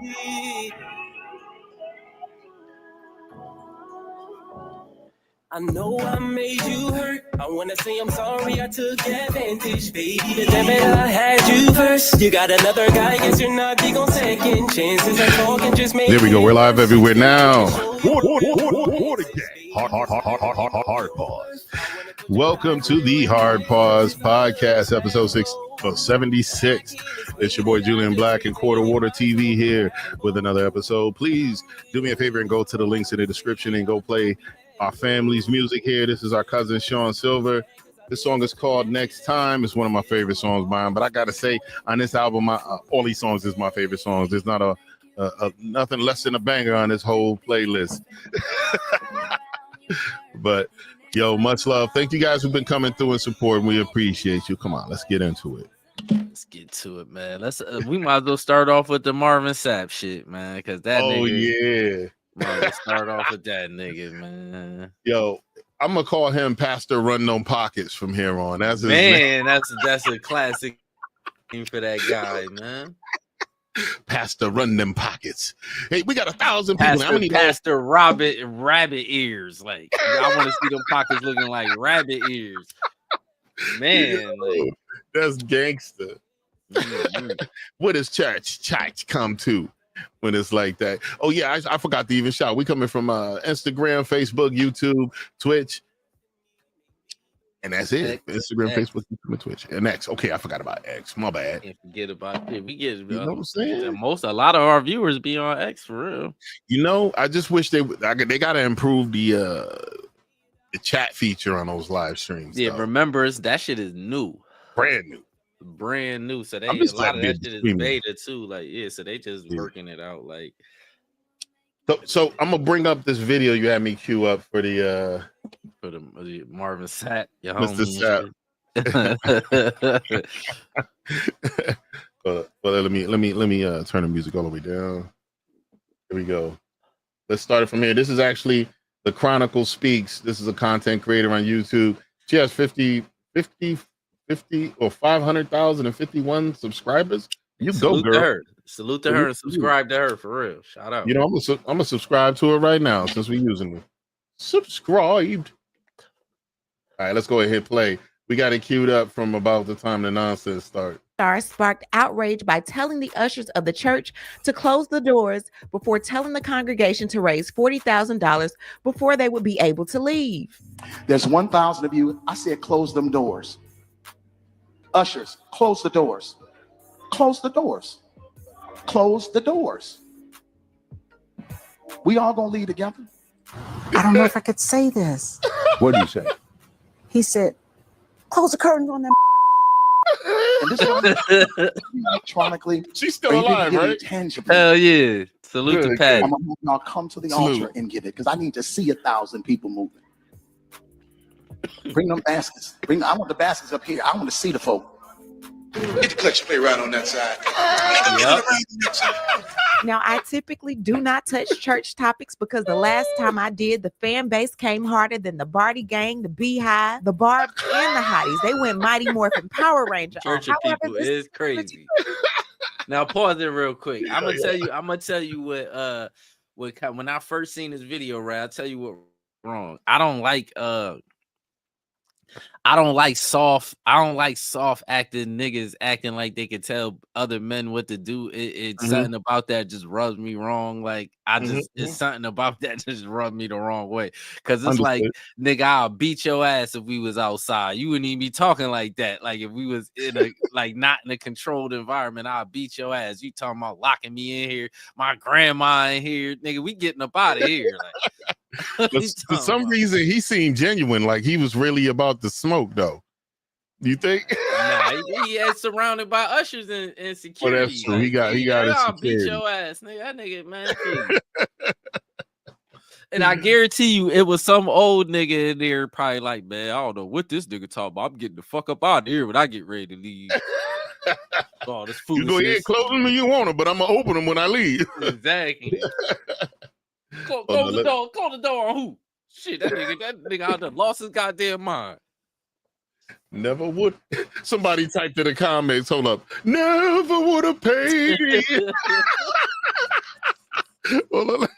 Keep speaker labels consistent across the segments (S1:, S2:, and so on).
S1: I know I made you hurt. I wanna say I'm sorry I took advantage, baby. But damn it, I had you first. You got another guy, guess you're not big on second chances. I talk and just make.
S2: There we go. We're live everywhere now.
S3: Hard pause.
S2: Welcome to the Hard Pause Podcast, episode 76. It's your boy Julian Black and Quarter Water TV here with another episode. Please do me a favor and go to the links in the description and go play our family's music here. This is our cousin Sean Silver. This song is called Next Time. It's one of my favorite songs by him, but I gotta say on this album, all these songs is my favorite songs. There's not a nothing less than a banger on this whole playlist. But yo, much love. Thank you guys who've been coming through and supporting. We appreciate you. Come on, let's get into it.
S3: Let's get to it, man. Let's we might as well start off with the Marvin Sapp shit, man, because that nigga, might start off with that nigga, man.
S2: Yo, I'm gonna call him Pastor Run Them Pockets from here on. That's his
S3: name. That's a classic name for that guy, man.
S2: Pastor Run Them Pockets. Hey, we got 1,000 people.
S3: How many Pastor rabbit ears? Like, I want to see them pockets looking like rabbit ears. Man, yo, like,
S2: that's gangster. What does church come to when it's like that? Oh yeah, I forgot to even shout. We coming from Instagram, Facebook, YouTube, Twitch, and that's it. Instagram, Facebook, YouTube, and Twitch, and X. Okay, I forgot about X. My bad.
S3: Can't forget about it. We get,
S2: you know what I'm saying?
S3: A lot of our viewers be on X for real.
S2: You know, I just wish they gotta improve the chat feature on those live streams.
S3: Yeah, remember that shit is new,
S2: brand new.
S3: So they a lot of that shit is beta too. Like, yeah, so they just working it out. Like,
S2: so I'm gonna bring up this video you had me queue up for the
S3: Marvin Sapp,
S2: Mr. Sapp. But let me turn the music all the way down. Here we go. Let's start it from here. This is actually the Chronicle Speaks. This is a content creator on YouTube. She has 50 or 500,051 subscribers. You
S3: Salute
S2: go, girl.
S3: Her. Salute to her and subscribe to her for real. Shout out.
S2: You know, I'm gonna subscribe to her right now since we're using it. Subscribed. All right, let's go ahead and play. We got it queued up from about the time the nonsense started.
S4: Sparked outrage by telling the ushers of the church to close the doors before telling the congregation to raise $40,000 before they would be able to leave.
S5: There's 1,000 of you. I said, close them doors. Ushers, close the doors. Close the doors. Close the doors. We all gonna leave together.
S6: I don't know if I could say this.
S2: What did you say?
S6: He said, close the curtains on them.
S5: And this is electronically.
S2: She's still alive, right?
S3: Hell yeah. Salute to Pat.
S5: I'm gonna have y'all come to the altar and get it because I need to see 1,000 people moving. Bring them baskets. I want the baskets up here. I want to see the folk.
S7: Get the collection plate right on that side.
S4: Now, I typically do not touch church topics because the last time I did, the fan base came harder than the Barty Gang, the Beehive, the Barb, and the Hotties. They went Mighty Morphin Power Ranger.
S3: Church of people is crazy. Now, pause it real quick. I'm gonna tell you what when I first seen this video, right? I'll tell you what wrong. I don't like soft acting niggas acting like they could tell other men what to do. It's something about that just rubs me wrong. Like it's something about that just rubbed me the wrong way. Cause it's like, nigga, I'll beat your ass if we was outside. You wouldn't even be talking like that. Like if we was in a not in a controlled environment, I'll beat your ass. You talking about locking me in here, my grandma in here, nigga. We getting up out of here. Like,
S2: for some reason, he seemed genuine, like he was really about to smoke, though. You think?
S3: Nah, he had surrounded by ushers and security.
S2: Oh, that's true. He got
S3: I'll beat your ass, nigga. That nigga, man. And I guarantee you, it was some old nigga in there, probably like, man, I don't know what this nigga talking about. I'm getting the fuck up out of here when I get ready to leave. Oh, this food.
S2: You go ahead, close them when you want them, but I'm gonna open them when I leave.
S3: Exactly. Close the door. Close the door on who? Shit, that nigga out there lost his goddamn mind.
S2: Never would. Somebody typed in the comments. Hold up. Never would have paid.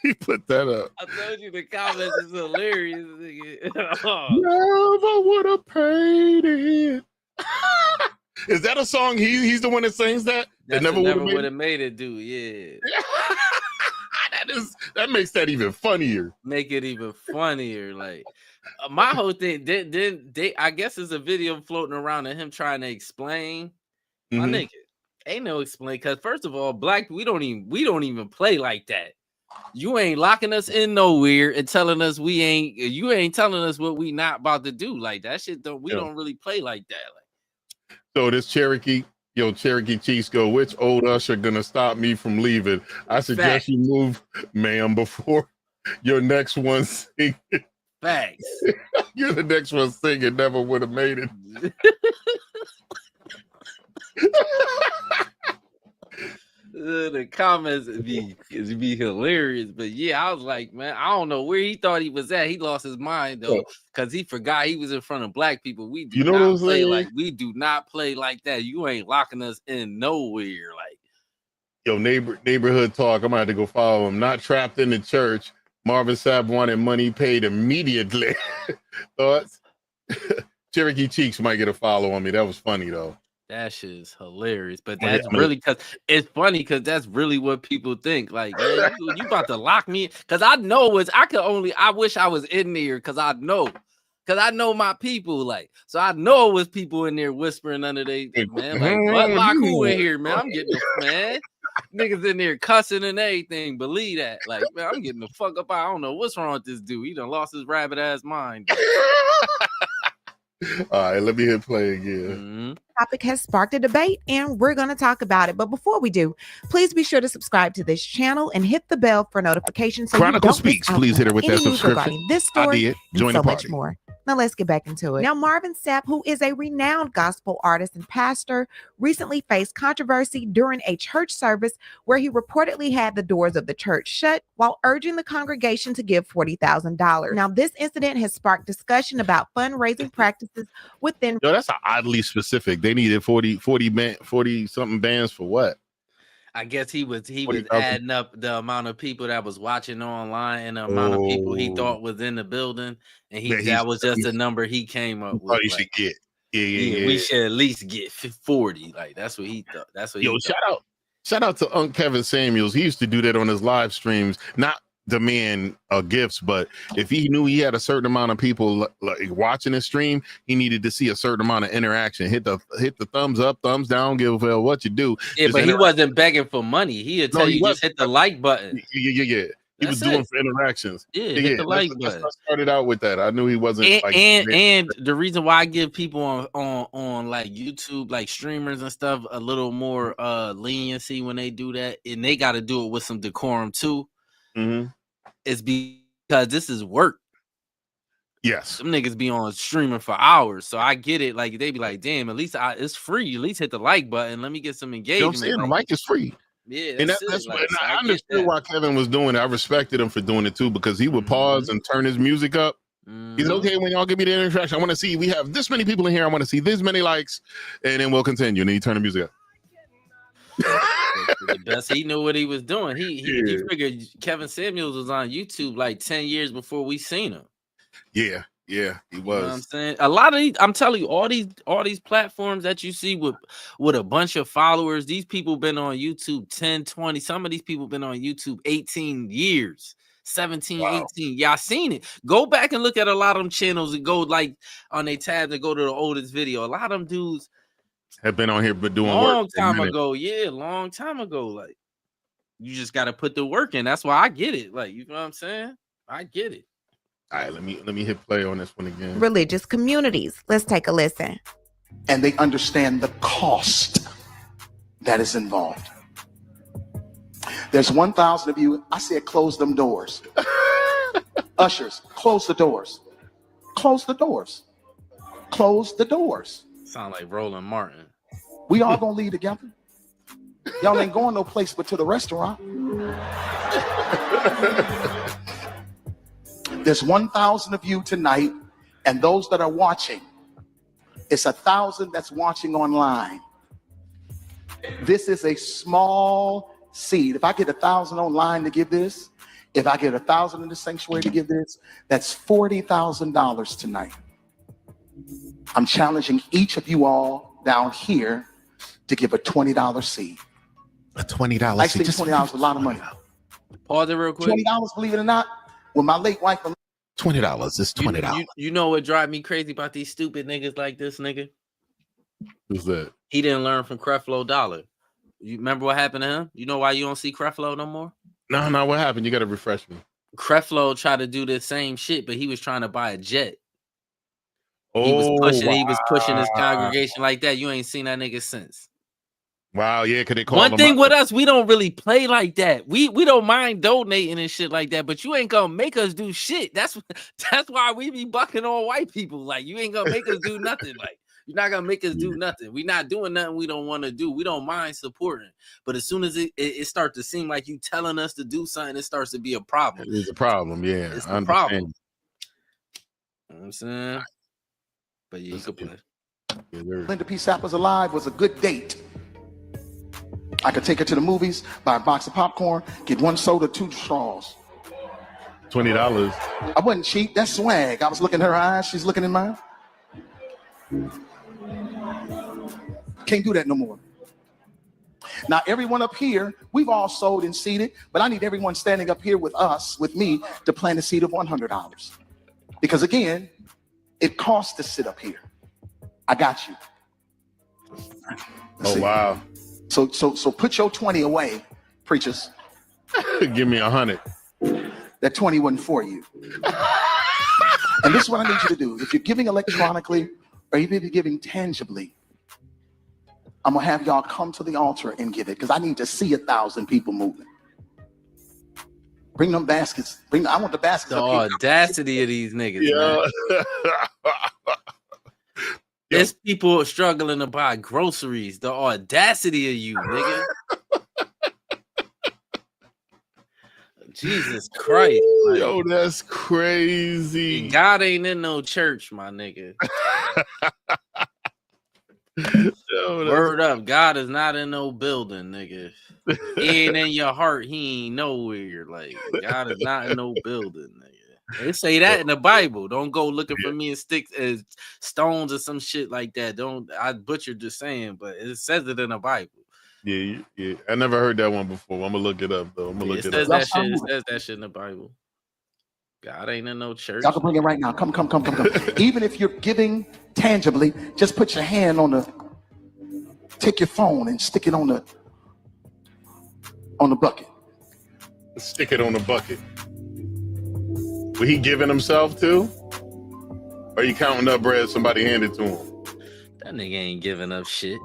S2: He put that up.
S3: I told you the comments is hilarious. Nigga.
S2: Never would have paid it. Is that a song? He's the one that sings that.
S3: That
S2: never
S3: would have made it, dude. Yeah.
S2: That makes that even funnier.
S3: Make it even funnier. Like my whole thing. They I guess there's a video floating around of him trying to explain. My nigga, ain't no explain. Because first of all, black we don't even play like that. You ain't locking us in nowhere and telling us you ain't telling us what we not about to do. Like that shit don't really play like that. Like,
S2: so this Cherokee Chiefs go, which old usher gonna stop me from leaving? I suggest you move, ma'am, before your next one singing.
S3: Facts.
S2: You're the next one singing, never would have made it.
S3: The comments be hilarious, but yeah, I was like, man, I don't know where he thought he was at. He lost his mind though, because he forgot he was in front of black people. We do not play like that. You ain't locking us in nowhere. Like,
S2: yo, neighborhood talk. I'm gonna have to go follow him. Not trapped in the church. Marvin Sapp wanted money paid immediately. Thoughts? Cherokee Cheeks might get a follow on me. That was funny though.
S3: that shit is hilarious. But that's really because it's funny because that's really what people think. Like, man, you about to lock me? Because I wish I was in there because I know my people. Like, so I know it was people in there whispering under they man. Like, what lock who in here, man? I'm getting man. Niggas in there cussing and everything. Believe that. Like, man, I'm getting the fuck up. I don't know what's wrong with this dude. He done lost his rabbit ass mind.
S2: All right, let me hit play again.
S4: Topic has sparked a debate and we're going to talk about it. But before we do, please be sure to subscribe to this channel and hit the bell for notifications. So
S2: Chronicle Speaks, please hit her with that subscription.
S4: This story
S2: and join
S4: so
S2: the party.
S4: much more. Now let's get back into it. Now, Marvin Sapp, who is a renowned gospel artist and pastor, recently faced controversy during a church service where he reportedly had the doors of the church shut while urging the congregation to give $40,000. Now, this incident has sparked discussion about fundraising practices within.
S2: Yo, that's oddly specific. They needed 40 something bands for what?
S3: I guess he was adding up the amount of people that was watching online and the amount of people he thought was in the building, and that was just a number he came up with.
S2: He should get. Yeah.
S3: We should at least get 40. Like that's what he thought. That's what.
S2: Shout out to Unc Kevin Samuels. He used to do that on his live streams. Not demand gifts, but if he knew he had a certain amount of people like watching his stream, he needed to see a certain amount of interaction. Hit the thumbs up, thumbs down, give a what you do.
S3: Yeah, but he wasn't begging for money. He'd tell you just hit the like button.
S2: Yeah. He was doing for interactions.
S3: Yeah, hit the like button.
S2: I started out with that. I knew he wasn't.
S3: And the reason why I give people on like YouTube, like streamers and stuff, a little more leniency when they do that, and they got to do it with some decorum too. It's because this is work.
S2: Yes,
S3: some niggas be on streaming for hours, so I get it. Like they be like, "Damn, at least it's free. At least hit the like button. Let me get some engagement."
S2: You know what I'm saying? The like is free.
S3: Yeah,
S2: and that's what I understood why Kevin was doing it. I respected him for doing it too because he would pause and turn his music up. He's okay when y'all give me the interaction. I want to see we have this many people in here. I want to see this many likes, and then we'll continue. And then you turn the music up.
S3: The best he knew what he was doing. He figured Kevin Samuels was on YouTube like 10 years before we seen him.
S2: Yeah, he was.
S3: You know what I'm saying? A lot of these, I'm telling you, all these platforms that you see with a bunch of followers, these people been on YouTube 10, 20. Some of these people been on YouTube 18 years. 17, 18. Y'all seen it. Go back and look at a lot of them channels and go like on their tabs and go to the oldest video. A lot of them dudes
S2: have been on here but doing
S3: long
S2: work
S3: time ago. Yeah, long time ago. Like you just got to put the work in. That's why I get it. Like, you know what I'm saying? I get it.
S2: All right, let me hit play on this one again.
S4: Religious communities. Let's take a listen.
S5: And they understand the cost that is involved. There's 1,000 of you. I said, close them doors. Ushers, close the doors. Close the doors. Close the doors.
S3: Sound like Roland Martin.
S5: We all gonna leave together. Y'all ain't going no place but to the restaurant. There's 1,000 of you tonight, and those that are watching, it's 1,000 that's watching online. This is a small seed. If I get 1,000 online to give this, If I get 1,000 in the sanctuary to give this, that's $40,000 tonight. I'm challenging each of you all down here to give a $20 seed.
S2: A $20
S5: Actually, $20 is a lot of money.
S3: Pause it real quick.
S5: $20, believe it or not, when my late wife.
S2: $20 is $20.
S3: You know what drive me crazy about these stupid niggas like this nigga?
S2: Who's that?
S3: He didn't learn from Creflo Dollar. You remember what happened to him? You know why you don't see Creflo no more?
S2: No, what happened? You got to refresh me.
S3: Creflo tried to do the same shit, but he was trying to buy a jet.
S2: Oh,
S3: he was pushing his congregation like that. You ain't seen that nigga since.
S2: Wow, yeah, because they call
S3: One thing with us, we don't really play like that. We don't mind donating and shit like that, but you ain't gonna make us do shit. That's why we be bucking on white people. Like, you ain't gonna make us do nothing. Like, you're not gonna make us do nothing. We not doing nothing we don't want to do. We don't mind supporting, but as soon as it starts to seem like you telling us to do something, it starts to be a problem.
S2: It's a problem, yeah.
S3: It's a problem. You know what I'm saying? But yeah, you could play.
S5: Linda P. Sapper's Alive was a good date. I could take her to the movies, buy a box of popcorn, get 1 soda, 2 straws.
S2: $20.
S5: I wasn't cheap. That's swag. I was looking in her eyes. She's looking in mine. Can't do that no more. Now, everyone up here, we've all sold and seeded, but I need everyone standing up here with us, with me, to plant a seed of $100. Because again, it costs to sit up here. I got you.
S2: Oh, wow.
S5: So put your 20 away, preachers.
S2: Give me 100.
S5: That 20 wasn't for you. And this is what I need you to do. If you're giving electronically or even if you're giving tangibly, I'm going to have y'all come to the altar and give it because I need to see 1,000 people moving. Bring them baskets. I want the baskets.
S3: The audacity of these niggas, man. There's people struggling to buy groceries. The audacity of you, nigga. Jesus Christ.
S2: Like, yo, that's crazy.
S3: God ain't in no church, my nigga. Word up. God is not in no building, nigga. He ain't in your heart. He ain't nowhere. Like, God is not in no building, nigga. They say that in the Bible. Don't go looking for me in sticks as stones or some shit like that. I butchered the saying, but it says it in the Bible.
S2: Yeah. I never heard that one before. I'm gonna look it up though.
S3: It says that shit in the Bible. God ain't in no church.
S5: Y'all can bring it right now. Come. Even if you're giving tangibly, just put your hand take your phone and stick it on the bucket.
S2: Stick it on the bucket. Was he giving himself too? Or are you counting up bread somebody handed to him?
S3: That nigga ain't giving up shit.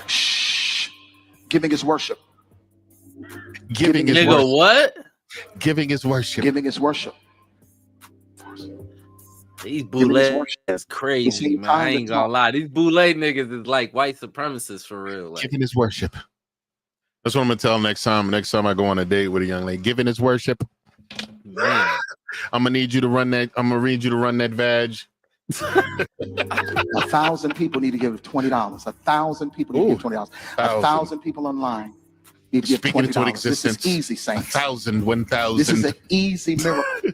S5: Shh. Giving is worship.
S2: Giving is
S3: nigga
S2: worship.
S3: What?
S2: Giving is worship.
S5: Giving is worship.
S3: These bootleg is crazy, man. I ain't gonna lie. These bootleg niggas is like white supremacists for real. Like,
S2: giving is worship. That's what I'm gonna tell next time. Next time I go on a date with a young lady, giving is worship.
S3: Man.
S2: I'm gonna need you to run that. I'm gonna need you to run that vag.
S5: 1,000 people need to give $20. 1,000 people need to give $20. 1,000 people online need to give $20. This is easy, saints.
S2: 1,000.
S5: This is an easy miracle.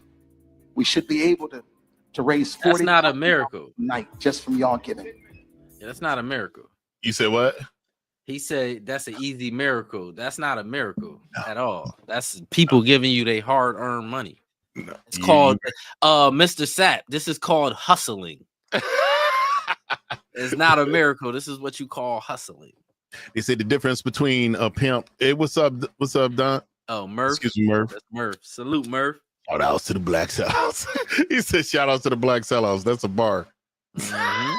S5: We should be able to raise 40.
S3: That's not a miracle.
S5: Night just from y'all giving.
S3: Yeah, that's not a miracle.
S2: You said what?
S3: He said that's an easy miracle. That's not a miracle at all. That's people giving you their hard-earned money. No. It's called Mr. Sapp. This is called hustling. It's not a miracle. This is what you call hustling.
S2: They say the difference between a pimp. Hey, what's up, Don?
S3: Oh, Murph.
S2: Excuse me, Murph.
S3: That's Murph. Salute, Murph.
S2: Shout outs to the black sellouts. He said shout out to the black sellouts. That's a bar.
S3: Mm-hmm.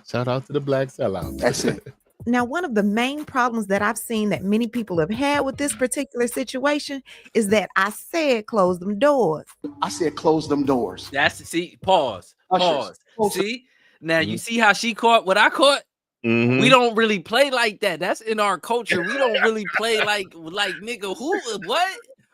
S2: Shout out to the black sellouts.
S5: That's it.
S4: Now, one of the main problems that I've seen that many people have had with this particular situation is that I said close them doors.
S5: I said close them doors.
S3: Pause. See? Now you see how she caught what I caught?
S2: Mm-hmm.
S3: We don't really play like that. That's in our culture. We don't really play like nigga, what?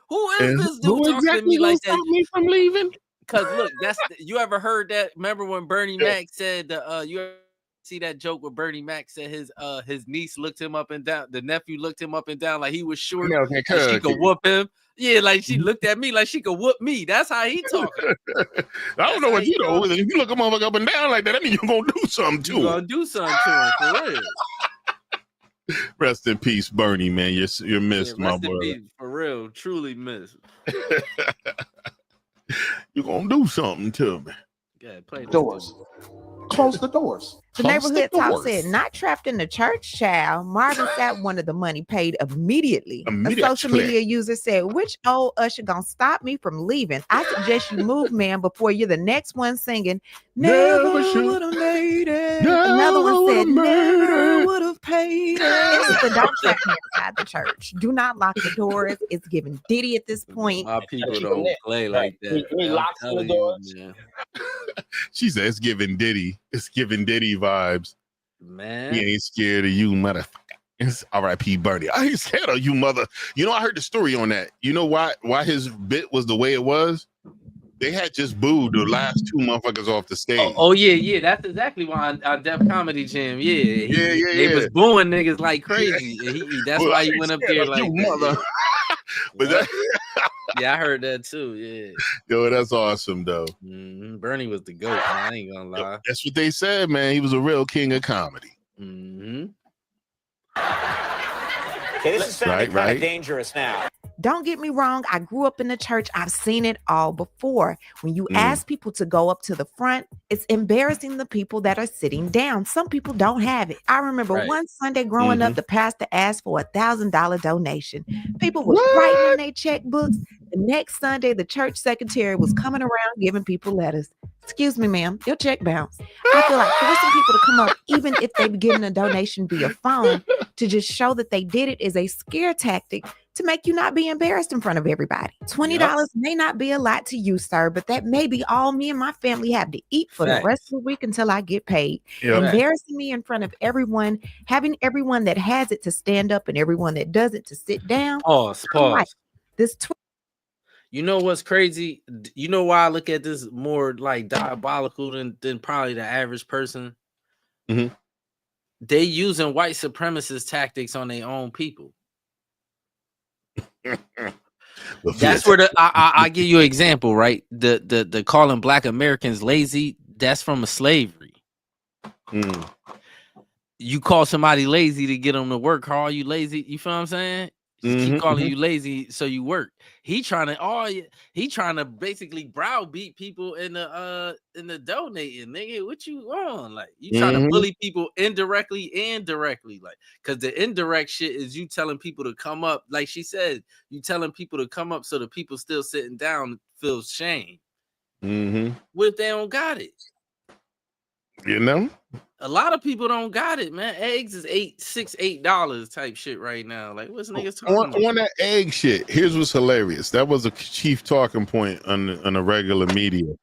S3: Who is this dude talking to me like that?
S2: Stop me from leaving?
S3: Because look, you ever heard that? Remember when Bernie Mac said you ever see that joke where Bernie Mac said his niece looked him up and down, the nephew looked him up and down like he was short, she could whoop him. Yeah, like she looked at me like she could whoop me. That's how he talking.
S2: I don't know what you know. If you look a motherfucker up and down like that, I mean you're gonna do something to him.
S3: You're gonna do something to him for real.
S2: Rest in peace, Bernie, man. You're missed, my brother.
S3: Peace, for real, truly missed.
S2: You're gonna do something to me.
S3: Yeah, play
S5: Doors. Close the doors.
S4: The neighborhood talk said, not trapped in the church, child. Marvin Sapp wanted the money paid immediately. A social media user said, which old usher gonna stop me from leaving? I suggest you move, man, before you're the next one singing, never would have made it. Another one said, never would have paid it. So don't trap me inside the church. Do not lock the doors. It's giving Diddy at this point.
S3: My people don't play like that.
S8: He locks the doors.
S2: She said it's giving Diddy. It's giving Diddy vibes.
S3: Man,
S2: he ain't scared of you, motherfucker. It's R.I.P. Bernie. I ain't scared of you, mother. You know, I heard the story on that. You know why his bit was the way it was? They had just booed the last two motherfuckers off the stage.
S3: Oh yeah. That's exactly why on Def Comedy Jam. They was booing niggas like crazy. That's why he went up there like
S2: you, mother. But that,
S3: yeah, I heard that too. Yeah,
S2: yo, that's awesome though.
S3: Bernie was the GOAT, man. I ain't gonna lie.
S2: Yo, that's what they said, man. He was a real king of comedy.
S8: Okay, this is sounding kind of dangerous now.
S4: Don't get me wrong. I grew up in the church. I've seen it all before. When you ask people to go up to the front, it's embarrassing the people that are sitting down. Some people don't have it. I remember one Sunday growing up, the pastor asked for $1,000 donation. People were writing in their checkbooks. The next Sunday, the church secretary was coming around giving people letters. Excuse me, ma'am, your check bounced. I feel like forcing people to come up, even if they've given a donation via phone, to just show that they did it is a scare tactic to make you not be embarrassed in front of everybody. $20 may not be a lot to you, sir, but that may be all me and my family have to eat for the rest of the week until I get paid. Embarrassing me in front of everyone, having everyone that has it to stand up and everyone that doesn't to sit down.
S3: Pause.
S4: Like,
S3: you know what's crazy? You know why I look at this more like diabolical than probably the average person? They using white supremacist tactics on their own people. That's where I give you an example, right? The calling black Americans lazy, that's from a slavery. You call somebody lazy to get them to work. How are you lazy? You feel what I'm saying? Just keep calling you lazy so you work. He trying to basically browbeat people in the donating, nigga. What you on? Like you trying to bully people indirectly and directly, like because the indirect shit is you telling people to come up, like she said, you telling people to come up so the people still sitting down feel shame. What if they don't got it?
S2: You know?
S3: A lot of people don't got it, man. Eggs is $8 type shit right now. Like, what's niggas talking about?
S2: On that egg shit, here's what's hilarious. That was a chief talking point on the regular media.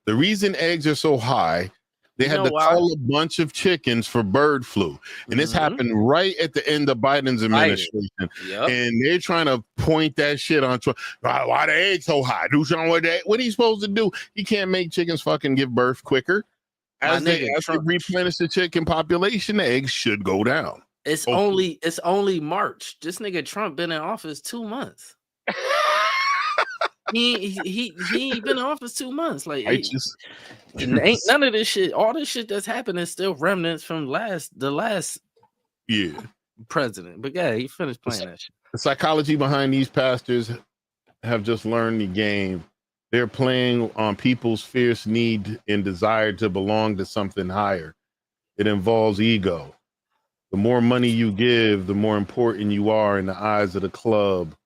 S2: The reason eggs are so high, they had to cull a bunch of chickens for bird flu. And this happened right at the end of Biden's administration. And they're trying to point that shit on Trump. Why the eggs so high? Do something with that. What are you supposed to do? You can't make chickens fucking give birth quicker. As they replenish the chicken population, the eggs should go down.
S3: It's only March. This nigga Trump been in office 2 months. he ain't been in office 2 months. Like ain't none of this shit. All this shit that's happening is still remnants from the last president. But yeah, he finished playing that shit.
S2: The psychology behind these pastors have just learned the game. They're playing on people's fierce need and desire to belong to something higher. It involves ego. The more money you give, the more important you are in the eyes of the club.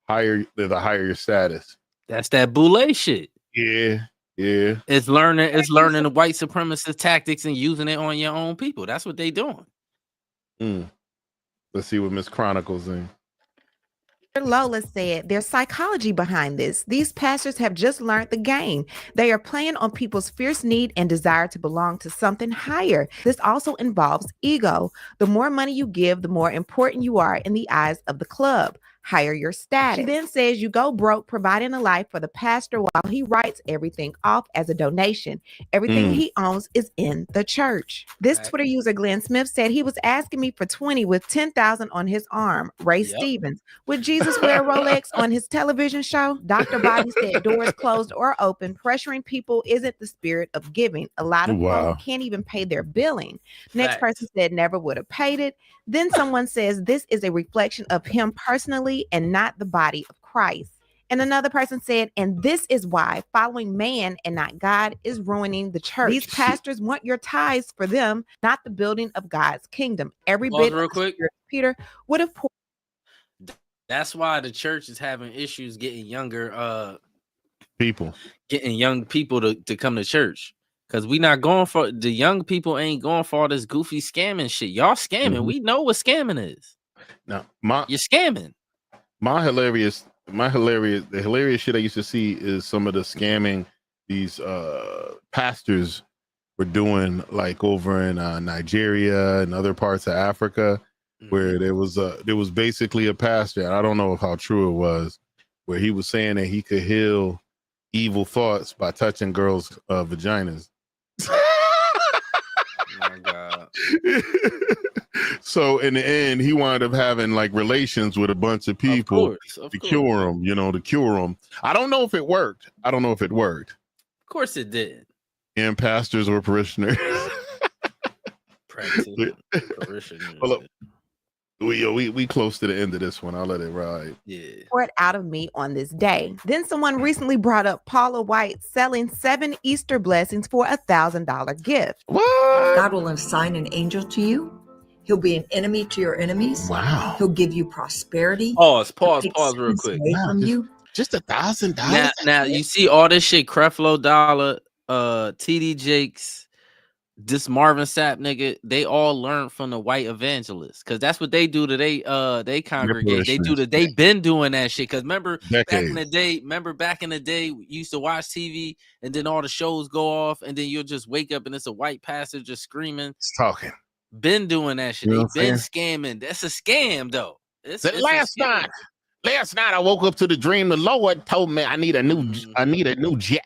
S2: The higher your status.
S3: That's that boule shit.
S2: Yeah.
S3: It's learning the white supremacist tactics and using it on your own people. That's what they doing.
S2: Let's see what Miss Chronicles in.
S4: Lola said there's psychology behind this. These pastors have just learned the game. They are playing on people's fierce need and desire to belong to something higher. This also involves ego. The more money you give, the more important you are in the eyes of the club. higher your status. She then says you go broke providing a life for the pastor while he writes everything off as a donation. Everything he owns is in the church. This Twitter user, Glenn Smith, said he was asking me for 20 with 10,000 on his arm. Ray Stevens, would Jesus wear a Rolex on his television show? Dr. Bobby said doors closed or open, pressuring people isn't the spirit of giving. A lot of folks can't even pay their billing. Next person said never would have paid it. Then someone says this is a reflection of him personally and not the body of Christ. And another person said, and this is why following man and not God is ruining the church. These pastors want your tithes for them, not the building of God's kingdom. Every bit
S3: real quick.
S4: Peter would have poured.
S3: That's why the church is having issues getting younger
S2: people,
S3: getting young people to come to church. Because we not going for the young people ain't going for all this goofy scamming shit. Y'all scamming. We know what scamming is.
S2: Now,
S3: you're scamming.
S2: The hilarious shit I used to see is some of the scamming these pastors were doing, like over in Nigeria and other parts of Africa, where there was basically a pastor, and I don't know how true it was, where he was saying that he could heal evil thoughts by touching girls' vaginas.
S3: Oh my God.
S2: So in the end, he wound up having like relations with a bunch of people to cure him. I don't know if it worked. Of
S3: course it did.
S2: And pastors or parishioners.
S3: Parishioners.
S2: Well, we close to the end of this one. I'll let it ride.
S3: Yeah.
S4: Pour it out of me on this day. Then someone recently brought up Paula White selling 7 Easter blessings for $1,000 gift.
S2: What?
S9: God will assign an angel to you. He'll be an enemy to your enemies.
S2: Wow.
S9: He'll give you prosperity.
S3: Pause real quick.
S2: Wow,
S9: from you.
S2: Just $1,000.
S3: Now you see all this shit, Creflo Dollar, TD Jakes, this Marvin Sapp nigga, they all learned from the white evangelists, because that's what they do to they congregate. They been doing that shit. Because remember back in the day, you used to watch TV and then all the shows go off and then you'll just wake up and it's a white pastor just screaming.
S2: It's talking.
S3: Been doing that shit. They been scamming. That's a scam though.
S2: Last night I woke up to the dream. The Lord told me I need a new jet.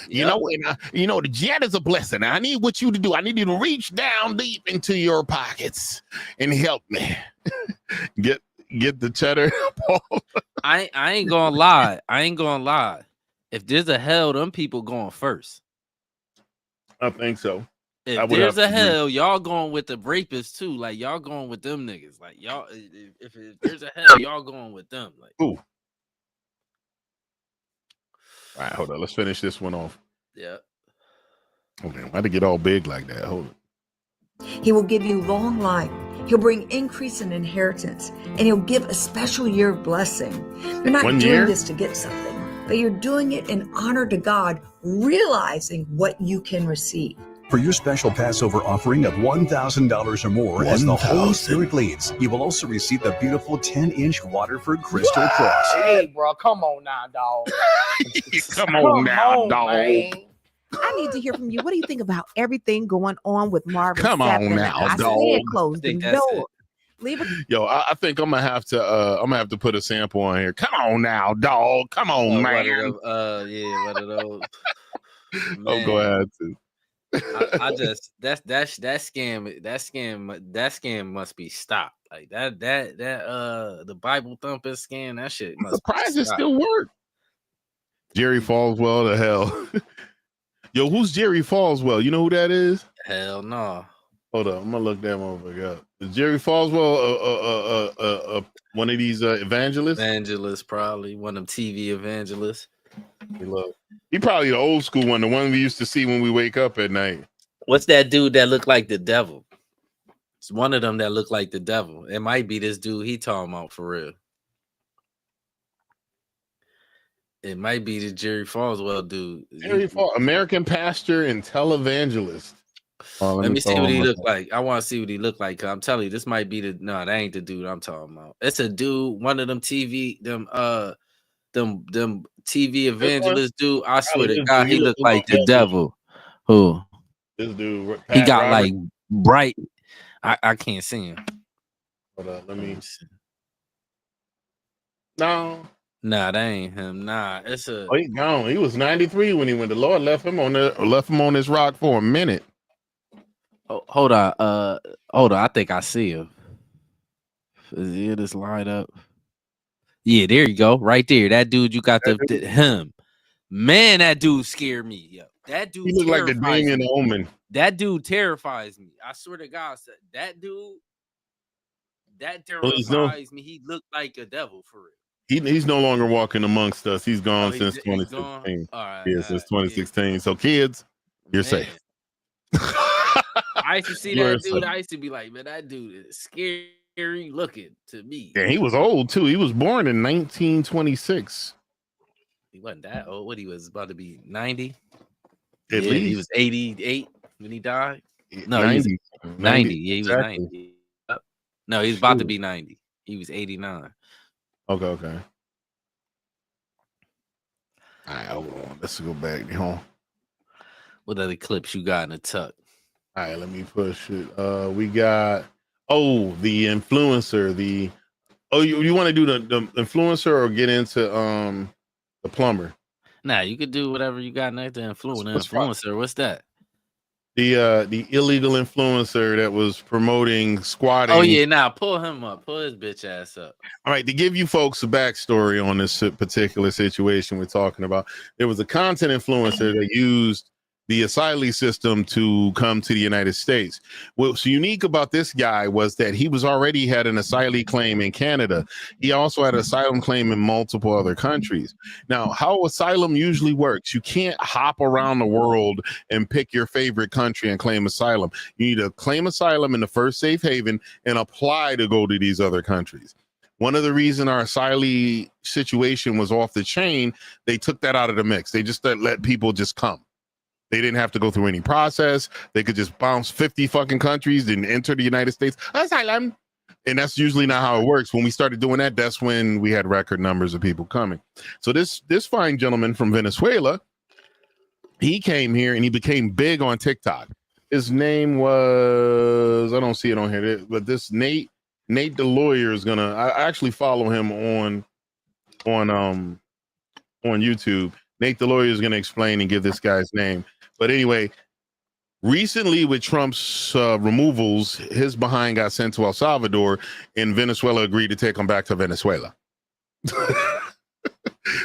S2: You know, and the jet is a blessing. I need what you to do. I need you to reach down deep into your pockets and help me get the cheddar.
S3: I ain't gonna lie. If there's a hell, them people going first.
S2: I think so.
S3: If there's a hell, y'all going with the rapists too. Like y'all going with them niggas. Like y'all, if there's a hell, y'all going with them. Like,
S2: ooh. All right, hold on. Let's finish this one off.
S3: Yeah.
S2: Okay, why'd it get all big like that? Hold on.
S9: He will give you long life. He'll bring increase in inheritance, and he'll give a special year of blessing. You're not doing this to get something, but you're doing it in honor to God, realizing what you can receive.
S10: For your special Passover offering of $1,000 or more, as the Holy Spirit leads, you will also receive the beautiful 10-inch Waterford Crystal Cross.
S11: Hey, bro, come on now, dog.
S2: Come on now, dog.
S11: Man.
S4: I need to hear from you. What do you think about everything going on with Marvin?
S2: Come on now, dog.
S4: I said close the door. Leave it.
S2: Yo, I think I'm gonna have to put a sample on here. Come on now, dog. Come on, man.
S3: One of those.
S2: Oh, go ahead.
S3: I just that scam must be stopped. Like that the Bible thumping scam, that shit must be
S2: surprised it still work. Jerry Falwell to hell. Yo, who's Jerry Falwell? You know who that is?
S3: Hell no.
S2: Hold up, I'm gonna look that motherfucker up. Is Jerry Falwell one of these evangelists?
S3: Evangelist, probably one of them TV evangelists.
S2: He probably the old school one, the one we used to see when we wake up at night.
S3: What's that dude that looked like the devil? It's one of them that looked like the devil. It might be this dude he talking about for real. It might be the Jerry Falwell dude.
S2: American pastor and televangelist.
S3: Let me see what he looked like. I want to see what he looked like. Cause I'm telling you, this might be that ain't the dude I'm talking about. It's a dude, one of them TV, them TV evangelist dude. I swear to God, he looked like the devil. Who?
S2: This dude.
S3: He got like bright. I can't see him.
S2: Hold on, let me see. No.
S3: Nah, that ain't him. Nah, it's a.
S2: Oh, he gone. He was 93 when he went. The Lord left him on this rock for a minute.
S3: Oh, hold on. Hold on. I think I see him. Is he in this lineup? Yeah, there you go. Right there. That dude, you got him. Man, that dude scared me. Yo. That dude
S2: He looked like the
S3: terrifies
S2: Damien
S3: me.
S2: Omen.
S3: That dude terrifies me. I swear to God, that dude, that terrifies me. He looked like a devil for real.
S2: He's no longer walking amongst us. He's gone since
S3: He's
S2: 2016.
S3: gone? All right,
S2: Since 2016. Yeah. So kids, you're safe.
S3: I used to see that dude. I used to be like, man, that dude is scary looking to me.
S2: Yeah, he was old too. He was born in 1926.
S3: He wasn't that old. What, he was about to be 90?
S2: At least.
S3: He was 88 when he died. No,
S2: 90.
S3: He was 90. Yeah, he
S2: exactly.
S3: was 90. No, he's about to be 90. He was 89.
S2: Okay. All right, hold on. Let's go back.
S3: What other clips you got in the tuck?
S2: All right, let me push it. We got the influencer. You want to do the influencer or get into the plumber?
S3: Nah, you could do whatever you got next to influencer. What's that?
S2: The illegal influencer that was promoting squatting.
S3: Oh yeah, now pull him up. Pull his bitch ass up.
S2: All right, to give you folks a backstory on this particular situation we're talking about, there was a content influencer that used the asylee system to come to the United States. What's unique about this guy was that he already had an asylee claim in Canada. He also had an asylum claim in multiple other countries. Now, how asylum usually works, you can't hop around the world and pick your favorite country and claim asylum. You need to claim asylum in the first safe haven and apply to go to these other countries. One of the reasons our asylee situation was off the chain, they took that out of the mix. They just let people just come. They didn't have to go through any process. They could just bounce 50 fucking countries and enter the United States. Asylum. And that's usually not how it works. When we started doing that, that's when we had record numbers of people coming. So this fine gentleman from Venezuela, he came here and he became big on TikTok. His name was, I don't see it on here, but this Nate the lawyer is gonna, I actually follow him on YouTube. Nate the lawyer is gonna explain and give this guy's name. But anyway, recently with Trump's removals, his behind got sent to El Salvador, and Venezuela agreed to take him back to Venezuela.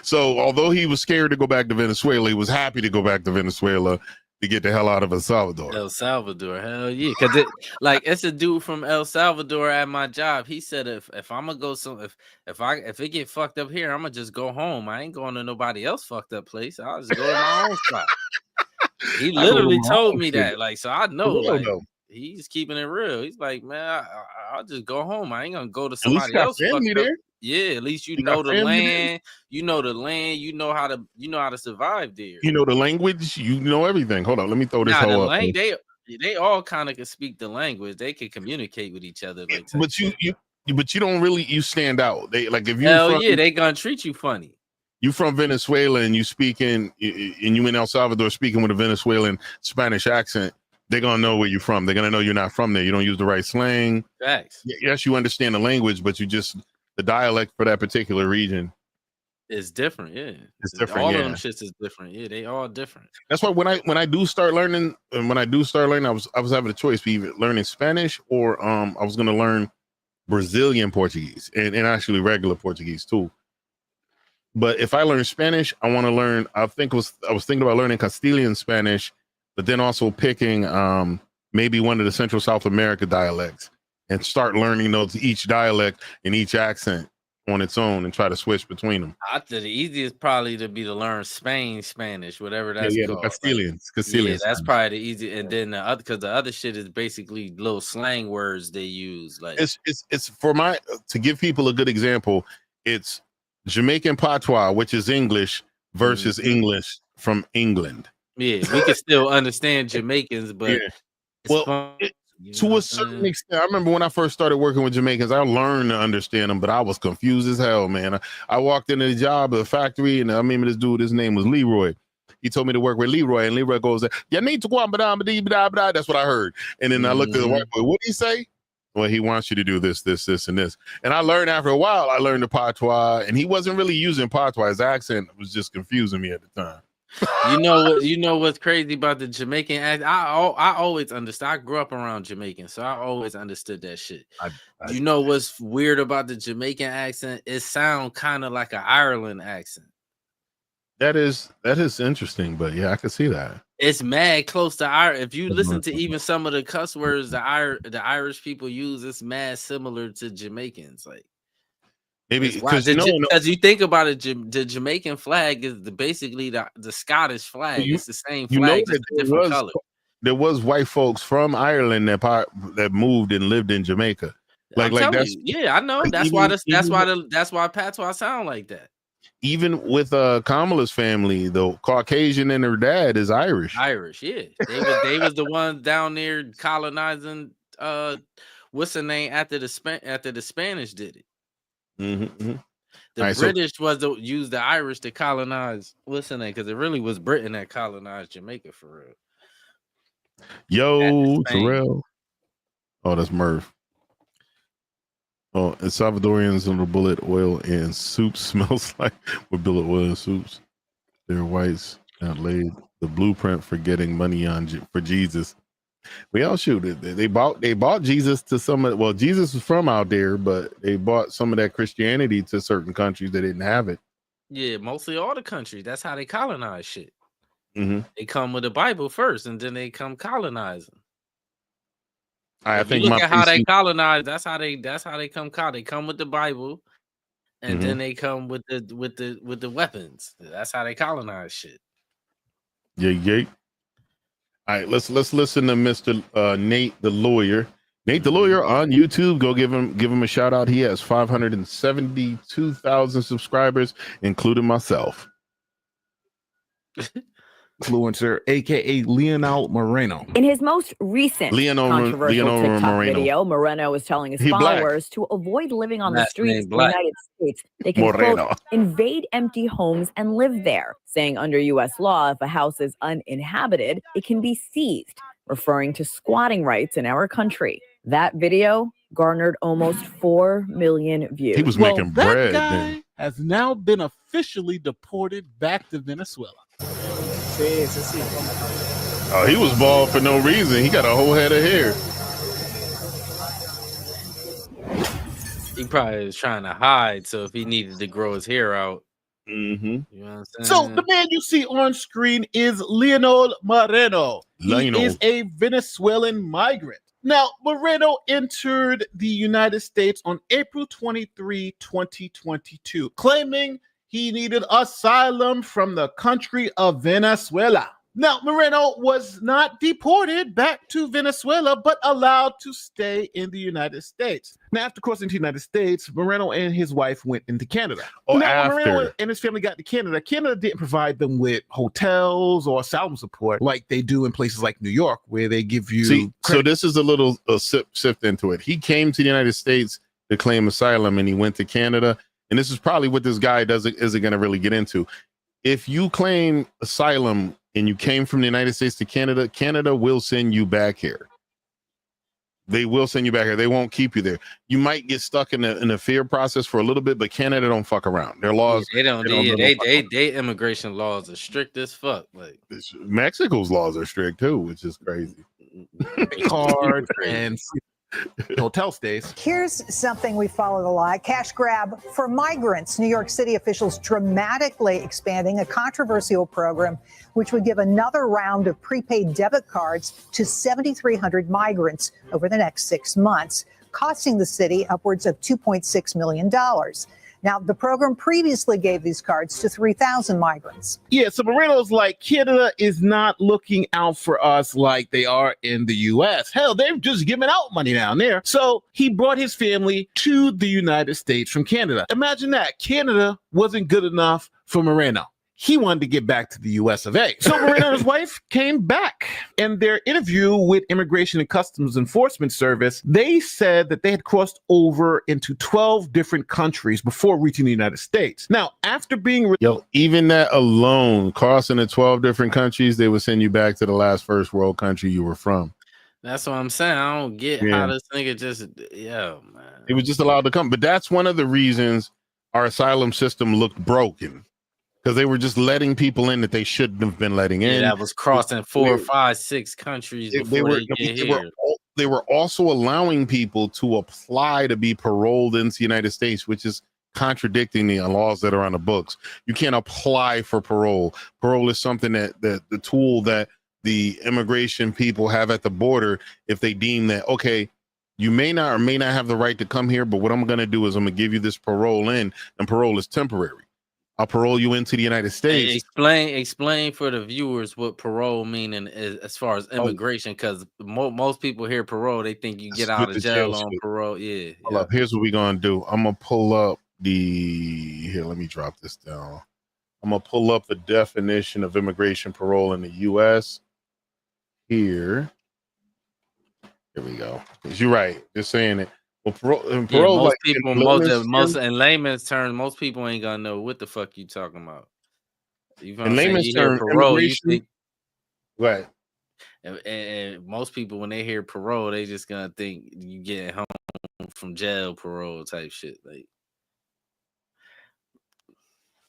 S2: So although he was scared to go back to Venezuela, he was happy to go back to Venezuela to get the hell out of El Salvador.
S3: El Salvador, hell yeah. Because it's a dude from El Salvador at my job. He said if I'm gonna go if it get fucked up here, I'm gonna just go home. I ain't going to nobody else fucked up place. I'll just go to my own spot. He literally told me that. Like, so I know, like, he's keeping it real. He's like, man, I'll just go home. I ain't gonna go to somebody else.
S2: There.
S3: Yeah, at least you know the land. You know the land. You know how to survive there.
S2: You know the language. You know everything. Hold on, let me throw this whole up.
S3: They all kind of can speak the language. They can communicate with each other. Like,
S2: but you don't really stand out. They like if you
S3: they gonna treat you funny.
S2: You from Venezuela and you speaking and you in El Salvador speaking with a Venezuelan Spanish accent, they're gonna know where you're from. They're gonna know you're not from there. You don't use the right slang.
S3: Facts.
S2: Yes, you understand the language, but the dialect for that particular region
S3: is different. Yeah,
S2: it's different.
S3: All of them shits is different. Yeah, they all different.
S2: That's why when I do start learning, I was having a choice between learning Spanish or I was gonna learn Brazilian Portuguese and actually regular Portuguese too. But if I learn Spanish, I want to learn. I was thinking about learning Castilian Spanish, but then also picking maybe one of the Central South America dialects and start learning each dialect and each accent on its own and try to switch between them.
S3: I think the easiest probably to be Spanish, whatever that's called.
S2: Castilian.
S3: Yeah, that's probably the easy. And then because the other shit is basically little slang words they use. Like
S2: it's to give people a good example. It's Jamaican patois, which is English versus English from England.
S3: Yeah, we can still understand Jamaicans, but
S2: to a certain extent, I remember when I first started working with Jamaicans, I learned to understand them, but I was confused as hell, man. I walked into the job at the factory, and I remember this dude, his name was Leroy. He told me to work with Leroy, and Leroy goes, "You need to go on, that's what I heard." And then I looked at the white boy. What did he say? well, he wants you to do this, this, this, and this. And I learned after a while, I learned the patois, and he wasn't really using patois. His accent was just confusing me at the time.
S3: You know what's crazy about the Jamaican accent? I always understood. I grew up around Jamaican, so I always understood that shit. You know what's weird about the Jamaican accent? It sounds kind of like an Ireland accent.
S2: That is interesting, but yeah, I can see that.
S3: It's mad close to Irish. If you listen to even some of the cuss words the Irish people use, it's mad similar to Jamaicans. Like
S2: maybe
S3: because you think about it, the Jamaican flag is basically the Scottish flag. It's the same flag, just a different color.
S2: There was white folks from Ireland that moved and lived in Jamaica. Like that's
S3: I know. That's why patois sound like that.
S2: Even with Kamala's family, the Caucasian and her dad is Irish.
S3: Yeah. They was the ones down there colonizing. What's the name after the Spanish did it?
S2: Mm-hmm.
S3: The British used the Irish to colonize. What's the name? Because it really was Britain that colonized Jamaica for real.
S2: Yo, Terrell. Oh, that's Murph. Oh, and Salvadorians on the bullet oil and soup smells like with bullet oil and soups. They're whites that laid the blueprint for getting money for Jesus. We all shoot it. They bought Jesus to Jesus was from out there, but they bought some of that Christianity to certain countries that didn't have it.
S3: Yeah, mostly all the countries. That's how they colonize shit.
S2: Mm-hmm.
S3: They come with the Bible first, and then they come colonizing.
S2: I think
S3: look at how they colonize. That's how they come. They come with the Bible, and then they come with the weapons. That's how they colonize shit.
S2: Yeah. All right, let's listen to Mr. Nate the lawyer. Nate the lawyer on YouTube. Go give him a shout out. He has 572,000 subscribers, including myself.
S12: Influencer, aka Leonel Moreno.
S13: In his most recent controversial TikTok video, Moreno is telling his followers to avoid living on the streets of the United States. They can, quote, invade empty homes and live there, saying under U.S. law, if a house is uninhabited, it can be seized, referring to squatting rights in our country. That video garnered almost 4 million views.
S2: He was making bread.
S14: That guy has now been officially deported back to Venezuela.
S2: Oh, he was bald for no reason. He got a whole head of hair.
S3: He probably was trying to hide, so if he needed to grow his hair out.
S2: Mm-hmm.
S3: You know what I'm saying?
S14: So the man you see on screen is Leonel Moreno. He is a Venezuelan migrant. Now, Moreno entered the United States on April 23, 2022, claiming he needed asylum from the country of Venezuela. Now, Moreno was not deported back to Venezuela, but allowed to stay in the United States. Now, after crossing to the United States, Moreno and his wife went into Canada. Moreno and his family got to Canada. Canada didn't provide them with hotels or asylum support like they do in places like New York, where they give you
S2: so this is a little sift into it. He came to the United States to claim asylum, and he went to Canada. And this is probably what this guy isn't going to really get into. If you claim asylum and you came from the United States to Canada, Canada will send you back here. They will send you back here. They won't keep you there. You might get stuck in a fear process for a little bit, but Canada don't fuck around. Their laws,
S3: they don't. They immigration laws are strict as fuck. Like
S2: Mexico's laws are strict too, which is crazy.
S14: Cards and hotel stays.
S15: Here's something we followed a lot. Cash grab for migrants. New York City officials dramatically expanding a controversial program which would give another round of prepaid debit cards to 7,300 migrants over the next 6 months, costing the city upwards of $2.6 million. Now, the program previously gave these cards to 3,000 migrants.
S14: Yeah, so Moreno's like, Canada is not looking out for us like they are in the U.S. Hell, they're just giving out money down there. So he brought his family to the United States from Canada. Imagine that. Canada wasn't good enough for Moreno. He wanted to get back to the US of A. So Moreno and his wife came back. In their interview with Immigration and Customs Enforcement Service, they said that they had crossed over into 12 different countries before reaching the United States. Now, after being...
S2: even that alone, crossing to 12 different countries, they would send you back to the last first world country you were from.
S3: That's what I'm saying. I don't get how this nigga just, man.
S2: He was just allowed to come. But that's one of the reasons our asylum system looked broken. Because they were just letting people in that they shouldn't have been letting in.
S3: That was crossing 4, 5, 6 countries before they get here.
S2: They were also allowing people to apply to be paroled into the United States, which is contradicting the laws that are on the books. You can't apply for parole. Parole is something that the tool that the immigration people have at the border if they deem that, okay, you may not or may not have the right to come here, but what I'm going to do is I'm going to give you this parole in, and parole is temporary. I'll parole you into the United States.
S3: Explain for the viewers what parole meaning is as far as immigration, because most people hear parole, they think you get out of jail on parole. Hold
S2: up. Here's what we're gonna do. I'm gonna pull up here. Let me drop this down. I'm gonna pull up the definition of immigration parole in the U.S. Here we go. You're right. Just saying it. Well, parole
S3: most
S2: like
S3: people, most in layman's terms, most people ain't gonna know what the fuck you talking about.
S2: In layman's terms,
S3: parole, you think,
S2: right?
S3: And most people, when they hear parole, they just gonna think you getting home from jail parole type shit. Like,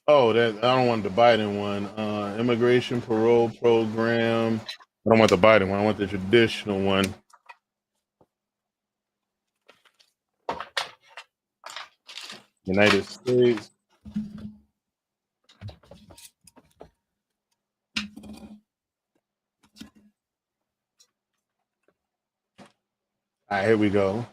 S2: that I don't want the Biden one. Immigration parole program. I don't want the Biden one. I want the traditional one. United States. All right, here we go.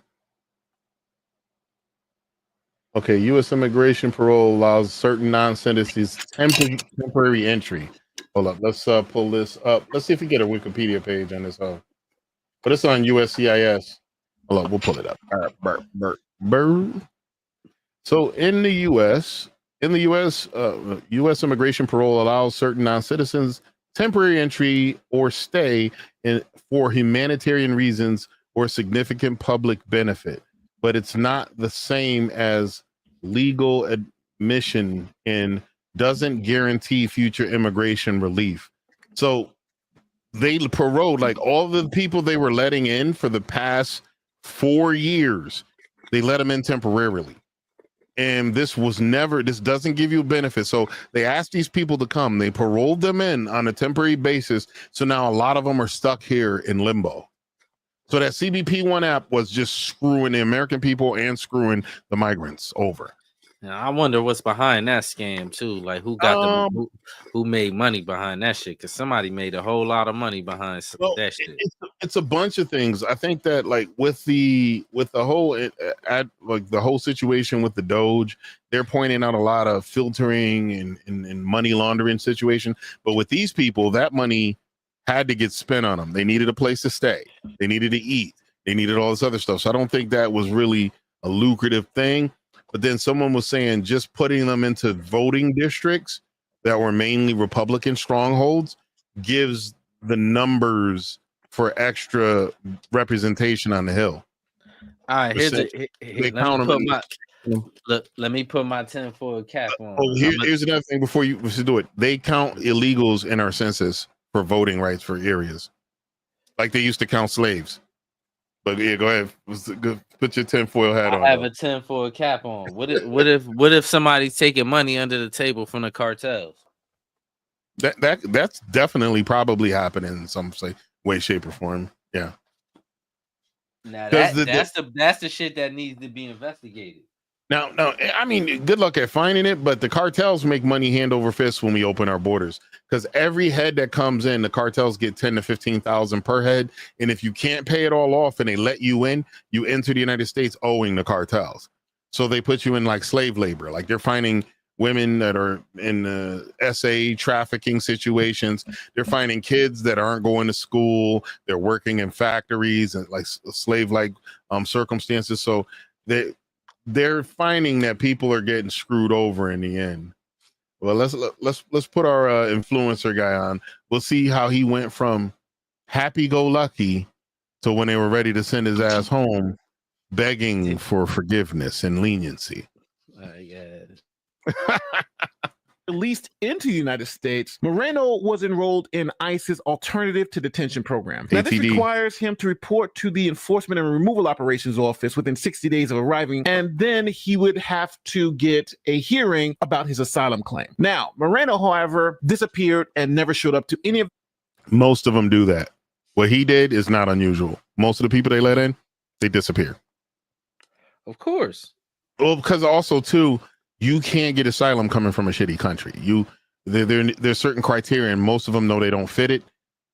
S2: Okay, U.S. immigration parole allows certain non-citizens temporary entry. Hold up, let's pull this up. Let's see if we get a Wikipedia page on this. But it's on USCIS. Hold up, we'll pull it up. So in the U.S., U.S. immigration parole allows certain non-citizens temporary entry or stay for humanitarian reasons or significant public benefit, but it's not the same as legal admission and doesn't guarantee future immigration relief. So they paroled like all the people they were letting in for the past 4 years. They let them in temporarily. And this doesn't give you a benefit. So they asked these people to come. They paroled them in on a temporary basis. So now a lot of them are stuck here in limbo. So that CBP1 app was just screwing the American people and screwing the migrants over.
S3: Now, I wonder what's behind that scam too. Like who got who made money behind that shit? Because somebody made a whole lot of money behind that shit.
S2: It's a bunch of things. I think that like with the whole the whole situation with the Doge, they're pointing out a lot of filtering and money laundering situation. But with these people, that money had to get spent on them. They needed a place to stay. They needed to eat. They needed all this other stuff. So I don't think that was really a lucrative thing. But then someone was saying just putting them into voting districts that were mainly Republican strongholds gives the numbers for extra representation on the Hill.
S3: All right, let me put my 10-foot cap on.
S2: Oh, here's another thing before you do it. They count illegals in our census for voting rights for areas, like they used to count slaves. But yeah, go ahead. Put your tinfoil hat on.
S3: I have a tinfoil cap on. What if somebody's taking money under the table from the cartels?
S2: That's definitely probably happening in some way, shape, or form. Yeah.
S3: Now that's the shit that needs to be investigated.
S2: Now, I mean, good luck at finding it, but the cartels make money hand over fist when we open our borders, because every head that comes in, the cartels get 10 to 15,000 per head, and if you can't pay it all off and they let you in, you enter the United States owing the cartels. So they put you in like slave labor, like they're finding women that are in SA trafficking situations. They're finding kids that aren't going to school. They're working in factories and like slave-like circumstances. So they're finding that people are getting screwed over in the end. Well, let's put our influencer guy on. We'll see how he went from happy-go-lucky to when they were ready to send his ass home, begging for forgiveness and leniency.
S12: released into the United States, Moreno was enrolled in ICE's Alternative to Detention program. Now, this requires him to report to the Enforcement and Removal Operations Office within 60 days of arriving, and then he would have to get a hearing about his asylum claim. Now, Moreno, however, disappeared and never showed up to any of.
S2: Most of them do that. What he did is not unusual. Most of the people they let in, they disappear.
S3: Of course.
S2: Well, because also too, you can't get asylum coming from a shitty country. There's certain criteria, and most of them know they don't fit it,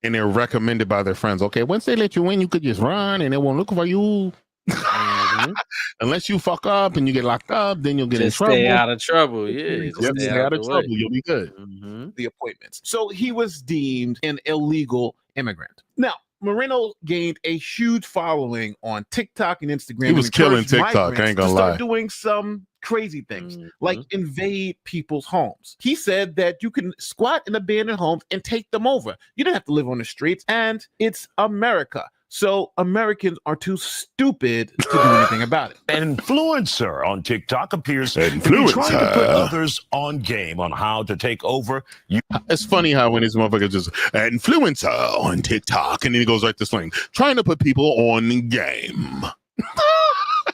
S2: and they're recommended by their friends. Okay, once they let you in, you could just run, and they won't look for you. Mm-hmm. Unless you fuck up and you get locked up, then you'll get in trouble.
S3: Stay out of trouble. Yeah,
S2: stay out of trouble. You'll be good.
S3: Mm-hmm.
S12: The appointments. So he was deemed an illegal immigrant. Now, Moreno gained a huge following on TikTok and Instagram.
S2: He was killing TikTok. I ain't gonna lie.
S12: Doing some crazy things like invade people's homes. He said that you can squat in abandoned homes and take them over. You don't have to live on the streets, and it's America. So Americans are too stupid to do anything about it.
S16: An influencer on TikTok appears to be trying to put others on game on how to take over.
S2: It's funny how when this motherfucker just an influencer on TikTok, and then he goes right to slang, trying to put people on game.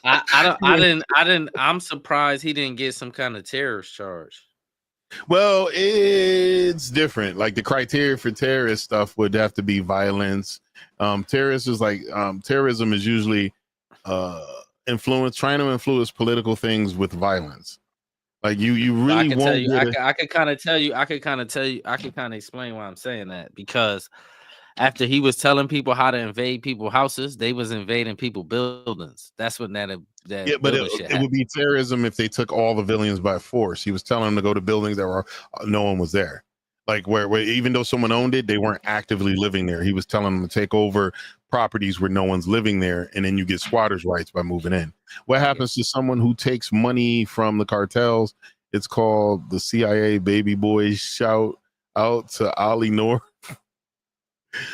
S3: I'm surprised he didn't get some kind of terrorist charge.
S2: Well, it's different. Like the criteria for terrorist stuff would have to be violence. Terrorism is usually trying to influence political things with violence. Like you really won't.
S3: I could kind of explain why I'm saying that, because after he was telling people how to invade people's houses, they was invading people's buildings. That's what that
S2: yeah, but it would be terrorism if they took all the villains by force. He was telling them to go to buildings that were no one was there. Like where even though someone owned it, they weren't actively living there. He was telling them to take over properties where no one's living there, and then you get squatters' rights by moving in. What happens to someone who takes money from the cartels? It's called the CIA baby boys shout out to Ali North.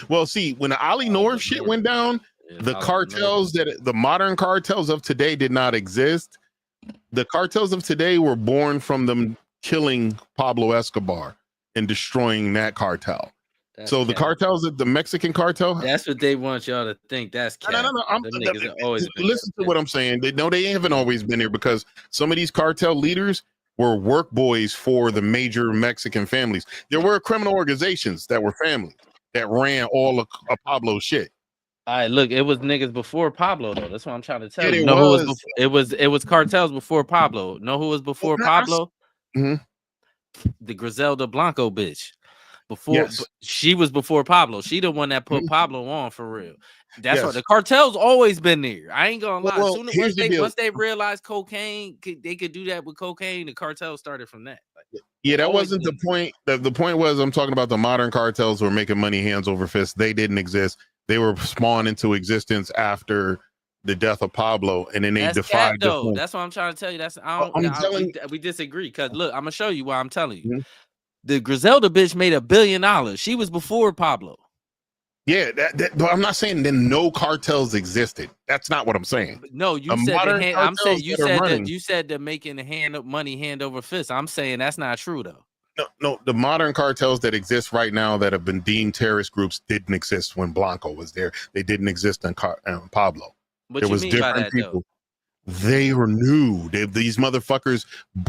S2: Well, see, when the Ali North shit went down, the cartels the modern cartels of today did not exist. The cartels of today were born from them killing Pablo Escobar and destroying that cartel. So the cartels, the Mexican cartel,
S3: that's what they want y'all to think. That's
S2: no. Listen to what I'm saying. They haven't always been here, because some of these cartel leaders were work boys for the major Mexican families. There were criminal organizations that were families that ran all of Pablo's shit.
S3: All right, look, it was niggas before Pablo though. That's what I'm trying to tell you. It was cartels before Pablo. Know who was before Pablo?
S2: Mm-hmm.
S3: The Griselda Blanco bitch. She was before Pablo. She the one that put Pablo on for real. That's what the cartel's always been there. I ain't gonna lie. Once they realized cocaine, they could do that with cocaine. The cartel started from that.
S2: That wasn't the point. The point was, I'm talking about the modern cartels who were making money hands over fist. They didn't exist. They were spawned into existence after the death of Pablo, and then they defied.
S3: That's what I'm trying to tell you. We disagree, because look, I'm gonna show you why I'm telling you. Mm-hmm. The Griselda bitch made $1 billion. She was before Pablo.
S2: Yeah, but I'm not saying then no cartels existed. That's not what I'm saying.
S3: No, you said they're making money hand over fist. I'm saying that's not true though.
S2: No, the modern cartels that exist right now that have been deemed terrorist groups didn't exist when Blanco was there. They didn't exist in Pablo.
S3: What there was different people.
S2: They were new. These motherfuckers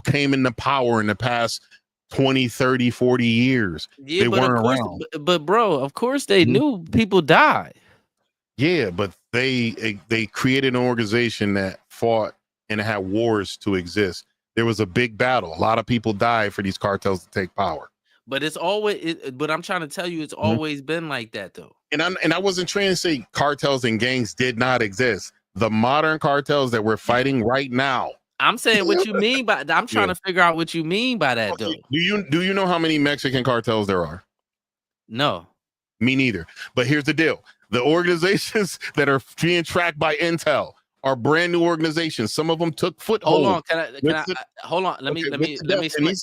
S2: came into power in the past 20, 30, 40 years.
S3: Yeah,
S2: they weren't around.
S3: But bro, of course they knew people died.
S2: Yeah, but they created an organization that fought and had wars to exist. There was a big battle. A lot of people died for these cartels to take power.
S3: But it's always. But I'm trying to tell you, it's always been like that, though.
S2: And I wasn't trying to say cartels and gangs did not exist. The modern cartels that we're fighting right now.
S3: I'm saying what you mean by. I'm trying to figure out what you mean by that, though.
S2: Do you know how many Mexican cartels there are?
S3: No,
S2: me neither. But here's the deal: the organizations that are being tracked by Intel are brand new organizations. Some of them took foothold.
S3: Hold on, can I hold on? Let me explain.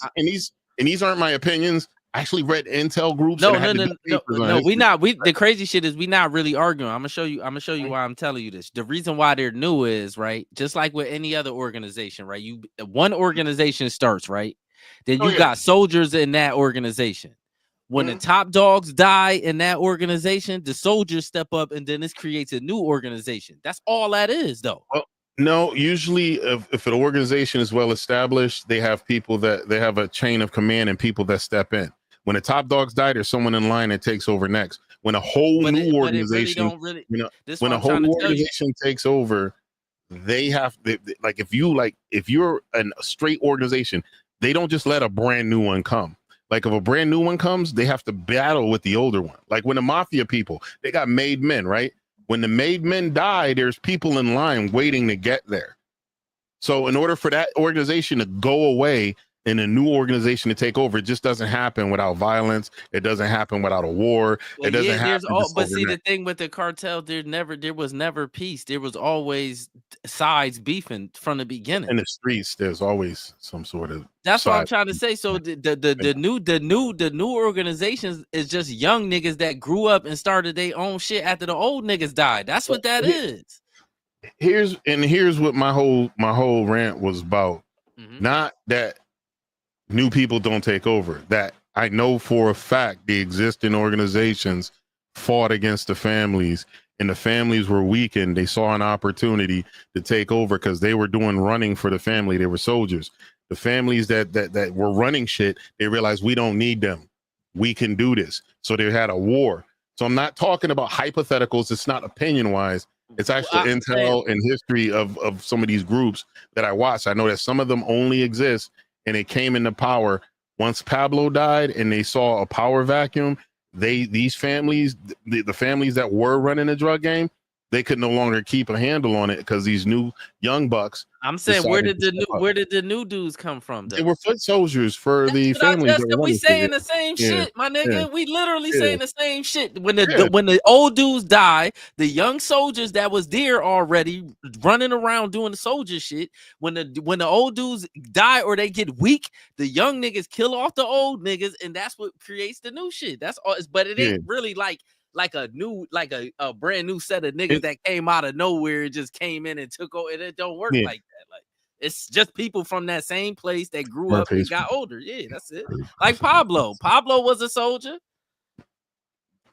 S2: And these aren't my opinions. I actually read Intel groups.
S3: No. The crazy shit is we not really arguing. I'm gonna show you why I'm telling you this. The reason why they're new is right, just like with any other organization, right? One organization starts right. Then you got soldiers in that organization. When the top dogs die in that organization, the soldiers step up, and then this creates a new organization. That's all that is, though.
S2: Well, no, usually if an organization is well established, they have people that they have a chain of command and people that step in. When the top dogs die, there's someone in line that takes over next. When a whole new organization, when a whole new organization takes over, they have like if you're a straight organization, they don't just let a brand new one come. Like if a brand new one comes, they have to battle with the older one. Like when the mafia people, they got made men, right? When the made men die, there's people in line waiting to get there. So in order for that organization to go away and a new organization to take over, it just doesn't happen without violence. It doesn't happen without a war.
S3: Well,
S2: it doesn't happen.
S3: But see, the thing with the cartel, there was never peace. There was always sides beefing from the beginning.
S2: In the streets, there's always some sort of.
S3: That's what I'm trying to say. So the new organizations is just young niggas that grew up and started their own shit after the old niggas died. That's what that is.
S2: Here's what my whole rant was about. Not that new people don't take over. That I know for a fact the existing organizations fought against the families, and the families were weakened. They saw an opportunity to take over because they were doing running for the family. They were soldiers. The families that were running shit, they realized we don't need them. We can do this. So they had a war. So I'm not talking about hypotheticals. It's not opinion wise. It's actual intel and history of some of these groups that I watched. I know that some of them only exist and it came into power once Pablo died and they saw a power vacuum. These families, the families that were running the drug game, they could no longer keep a handle on it because these new young bucks.
S3: I'm saying, where did the new dudes come from? Though?
S2: They were foot soldiers for the families.
S3: We saying the same shit, my nigga. Yeah. We literally saying the same shit. When the old dudes die, the young soldiers that was there already running around doing the soldier shit. When the old dudes die or they get weak, the young niggas kill off the old niggas, and that's what creates the new shit. That's all. But it ain't really like a brand new set of niggas that came out of nowhere and just came in and took over. And it don't work like that. Like it's just people from that same place that grew up and got older. Yeah, that's it. Like Pablo. Pablo was a soldier.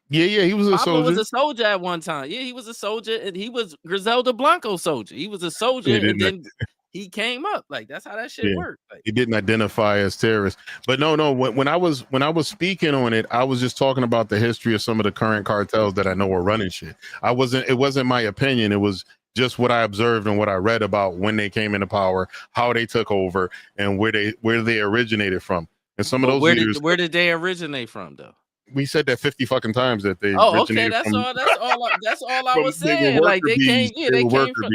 S2: Yeah, he was a soldier.
S3: Pablo was a soldier at one time. Yeah, he was a soldier, and he was Griselda Blanco soldier. He was a soldier, and then he came up. Like that's how that shit worked. Like,
S2: he didn't identify as terrorist. But no. When I was speaking on it, I was just talking about the history of some of the current cartels that I know are running shit. It wasn't my opinion. It was just what I observed and what I read about when they came into power, how they took over, and where they originated from. And some of those leaders,
S3: where did they originate from, though?
S2: We said that 50 fucking times that they.
S3: Oh, okay. That's all I was saying. Like they came from.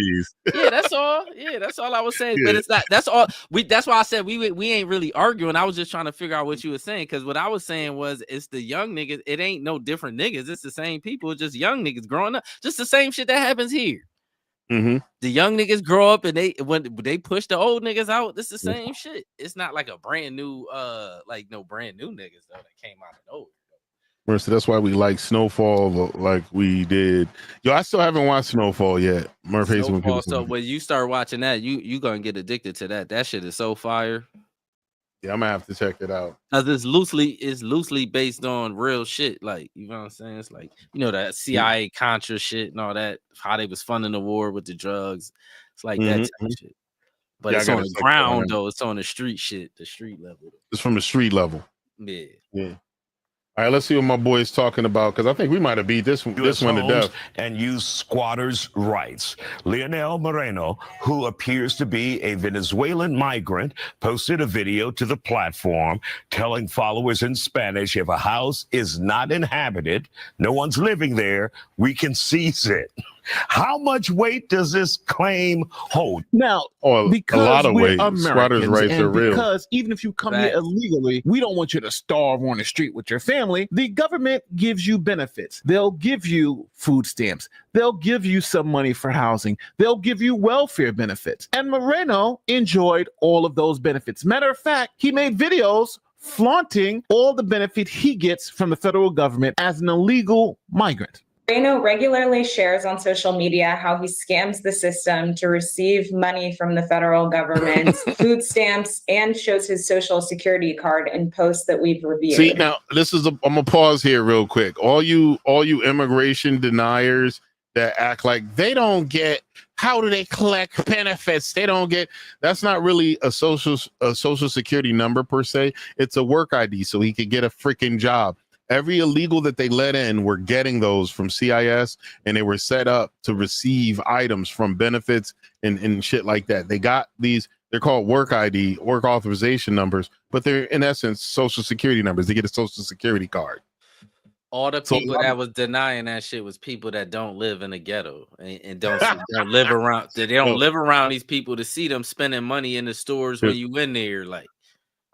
S3: Yeah, that's all. Yeah, that's all I was saying. But it's not. That's all. That's why I said we ain't really arguing. I was just trying to figure out what you were saying, because what I was saying was it's the young niggas. It ain't no different niggas. It's the same people. It's just young niggas growing up. Just the same shit that happens here.
S2: Mm-hmm.
S3: The young niggas grow up and when they push the old niggas out, it's the same shit. It's not like a brand new no brand new niggas though that came out of nowhere.
S2: So that's why we like Snowfall like we did. Yo, I still haven't watched Snowfall yet.
S3: Snowfall, so when you start watching that, you gonna get addicted to that. That shit is so fire.
S2: Yeah, I'm gonna have to check it out.
S3: Cause it's loosely based on real shit. Like, you know what I'm saying? It's like, you know, that CIA Contra shit and all that, how they was funding the war with the drugs. It's like that type of shit. But it's on the ground though. It's on the street shit, the street level.
S2: It's from the street level.
S3: Yeah.
S2: All right, let's see what my boy's talking about, because I think we might have beat this one to death.
S16: And use squatters' rights. Leonel Moreno, who appears to be a Venezuelan migrant, posted a video to the platform telling followers in Spanish, if a house is not inhabited, no one's living there, we can seize it. How much weight does this claim hold?
S14: Now, because a lot of weight. Squatters' rights are real. Because even if you come here illegally, we don't want you to starve on the street with your family. The government gives you benefits. They'll give you food stamps. They'll give you some money for housing. They'll give you welfare benefits. And Moreno enjoyed all of those benefits. Matter of fact, he made videos flaunting all the benefit he gets from the federal government as an illegal migrant.
S17: Moreno regularly shares on social media how he scams the system to receive money from the federal government, food stamps, and shows his social security card in posts that we've reviewed.
S2: See, now I'm gonna pause here real quick. All you immigration deniers that act like they don't get, how do they collect benefits? They don't get, that's not really a social security number per se. It's a work ID so he could get a freaking job. Every illegal that they let in were getting those from CIS, and they were set up to receive items from benefits and shit like that. They got these, they're called work ID, work authorization numbers, but they're in essence social security numbers. They get a social security card.
S3: All the people that was denying that shit was people that don't live in the ghetto and don't live around. They don't live around these people to see them spending money in the stores when you in there. Like,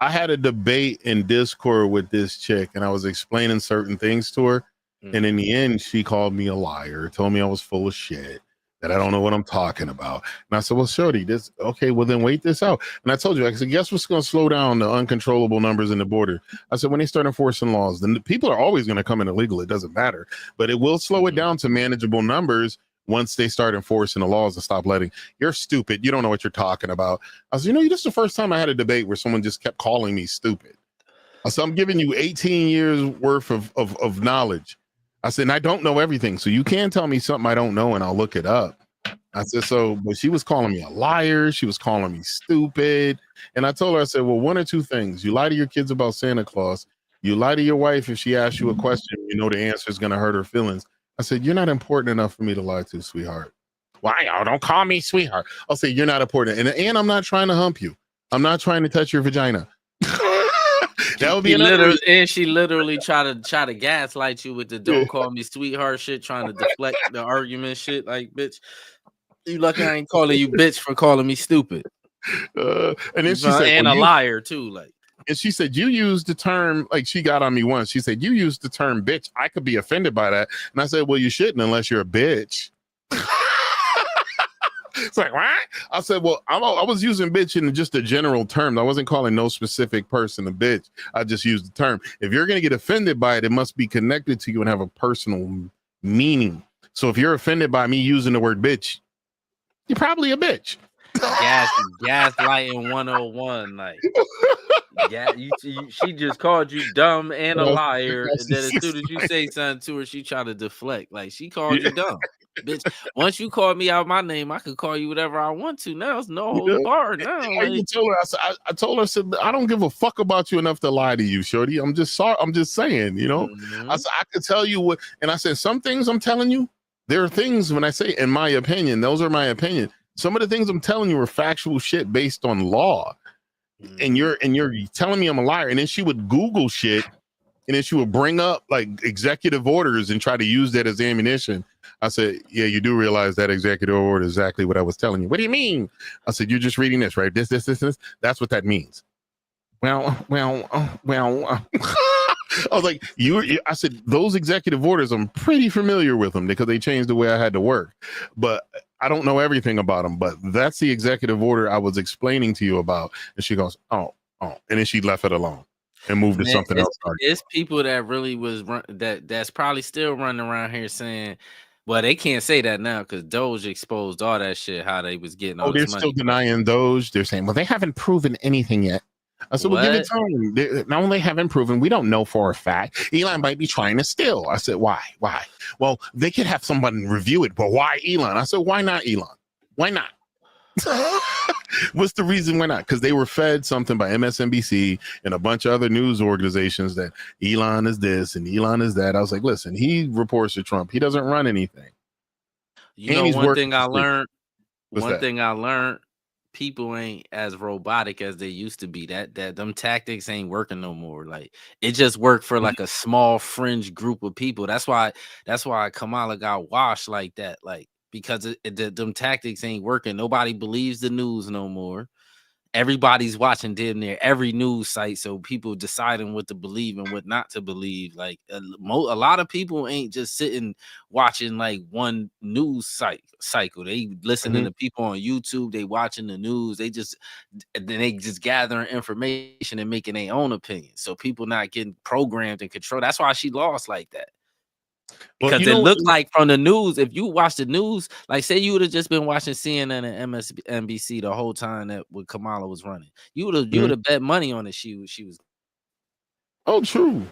S2: I had a debate in Discord with this chick, and I was explaining certain things to her, and in the end, she called me a liar, told me I was full of shit, that I don't know what I'm talking about. And I said, well, shorty, this, okay, well then wait this out. And I told you, I said, guess what's going to slow down the uncontrollable numbers in the border? I said, when they start enforcing laws, then the people are always going to come in illegal. It doesn't matter, but it will slow it down to manageable numbers once they start enforcing the laws and stop letting, you're stupid, you don't know what you're talking about. I said, this is the first time I had a debate where someone just kept calling me stupid. I said, I'm giving you 18 years worth of knowledge. I said, and I don't know everything. So you can tell me something I don't know and I'll look it up. I said, but she was calling me a liar. She was calling me stupid. And I told her, I said, well, one or two things. You lie to your kids about Santa Claus. You lie to your wife if she asks you a question, the answer is going to hurt her feelings. I said, you're not important enough for me to lie to, sweetheart. Why? Y'all don't call me sweetheart. I'll say, you're not important. And I'm not trying to hump you. I'm not trying to touch your vagina. That would be another.
S3: And she literally try to gaslight you with the don't call me sweetheart shit, trying to deflect the argument shit. Like, bitch, you lucky I ain't calling you bitch for calling me stupid.
S2: And then she said,
S3: and a liar too. Like,
S2: and she said, you used the term, like she got on me once. She said, you used the term bitch. I could be offended by that. And I said, well, you shouldn't unless you're a bitch. It's like, what? I said, well, I was using bitch in just a general term. I wasn't calling no specific person a bitch. I just used the term. If you're going to get offended by it, it must be connected to you and have a personal meaning. So if you're offended by me using the word bitch, you're probably a bitch.
S3: Gaslighting 101. Like, she just called you dumb and a liar. And then as soon as you say something to her, she try to deflect. Like, she called you dumb. Bitch, once you called me out my name, I could call you whatever I want to. Now it's no holds barred. Now,
S2: I told her, I said, I don't give a fuck about you enough to lie to you, shorty. I'm just sorry. I'm just saying, I said, I could tell you what, and I said, some things I'm telling you, there are things when I say, in my opinion, those are my opinion. Some of the things I'm telling you are factual shit based on law. And you're telling me I'm a liar. And then she would Google shit, and then she would bring up like executive orders and try to use that as ammunition. I said, yeah, you do realize that executive order is exactly what I was telling you. What do you mean? I said, you're just reading this, right? This. That's what that means. Well. I was like, I said, those executive orders, I'm pretty familiar with them because they changed the way I had to work. But I don't know everything about them. But that's the executive order I was explaining to you about. And she goes, oh. And then she left it alone and moved to something else.
S3: It's people that really was that's probably still running around here saying, well, they can't say that now because Doge exposed all that shit, how they was getting all this money.
S2: They're still denying Doge. They're saying, well, they haven't proven anything yet. I said, well, give it time. Not only haven't proven, we don't know for a fact. Elon might be trying to steal. I said, why? Well, they could have someone review it, but why Elon? I said, why not Elon? Why not? What's the reason why not? Because they were fed something by MSNBC and a bunch of other news organizations that Elon is this and Elon is that. I was like, listen, he reports to Trump. He doesn't run anything.
S3: One thing I learned, people ain't as robotic as they used to be. That them tactics ain't working no more. Like, it just worked for like a small fringe group of people. That's why Kamala got washed like that. Like, because them tactics ain't working. Nobody believes the news no more. Everybody's watching damn near every news site, so people deciding what to believe and what not to believe. Like, a lot of people ain't just sitting watching like one news cycle. They listening to people on YouTube. They watching the news. They just gathering information and making their own opinion. So people not getting programmed and controlled. That's why she lost like that. Because it looked like from the news, if you watch the news, like say you would have just been watching CNN and MSNBC the whole time that when Kamala was running, you would have bet money on it. She was.
S2: Oh, true.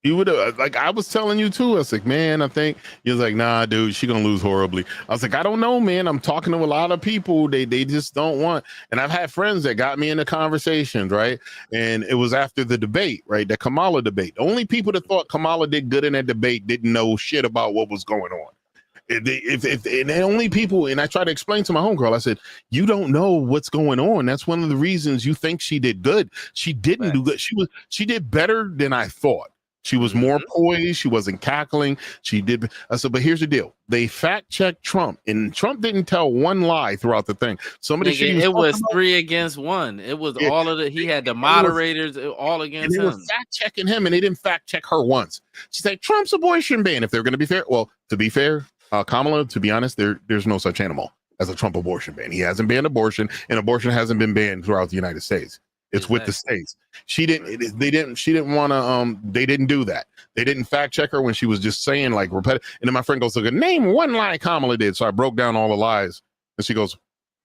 S2: You would have, like I was telling you too. I was like, man, I think he was like, nah, dude, she gonna lose horribly. I was like, I don't know, man. I'm talking to a lot of people. They just don't want. And I've had friends that got me into conversations, right? And it was after the debate, right? The Kamala debate. The only people that thought Kamala did good in that debate didn't know shit about what was going on. And the only people, and I tried to explain to my homegirl, I said, you don't know what's going on. That's one of the reasons you think she did good. She didn't do good. She did better than I thought. She was more poised. She wasn't cackling. She did. I said, but here's the deal. They fact checked Trump, and Trump didn't tell one lie throughout the thing.
S3: It was 3 against 1. It was all of the. He had the moderators all against him.
S2: They were fact checking him, and they didn't fact check her once. She said Trump's abortion ban. If they're going to be fair, well, to be fair, Kamala, to be honest, there's no such animal as a Trump abortion ban. He hasn't banned abortion, and abortion hasn't been banned throughout the United States. It's with the states. She didn't want to. They didn't do that. They didn't fact check her when she was just saying like repetitive. And then my friend goes, "Look, name one lie Kamala did." So I broke down all the lies, and she goes,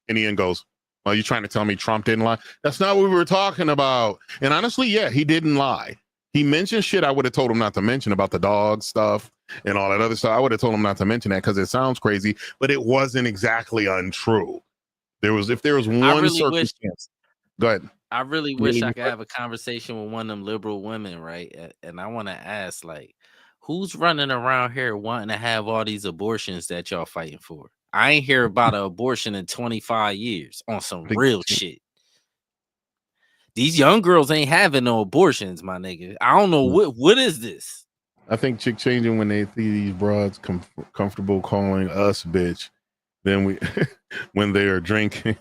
S2: in the end goes, "Well, you trying to tell me Trump didn't lie? That's not what we were talking about." And honestly, yeah, he didn't lie. He mentioned shit I would have told him not to mention about the dog stuff and all that other stuff. I would have told him not to mention that because it sounds crazy, but it wasn't exactly untrue. If there was one circumstance. Go ahead.
S3: I really wish I could have a conversation with one of them liberal women, right? And I want to ask, like, who's running around here wanting to have all these abortions that y'all fighting for? I ain't hear about an abortion in 25 years on some real shit. These young girls ain't having no abortions, my nigga. I don't know what is this.
S2: I think chick changing when they see these broads comfortable calling us bitch, then we when they are drinking.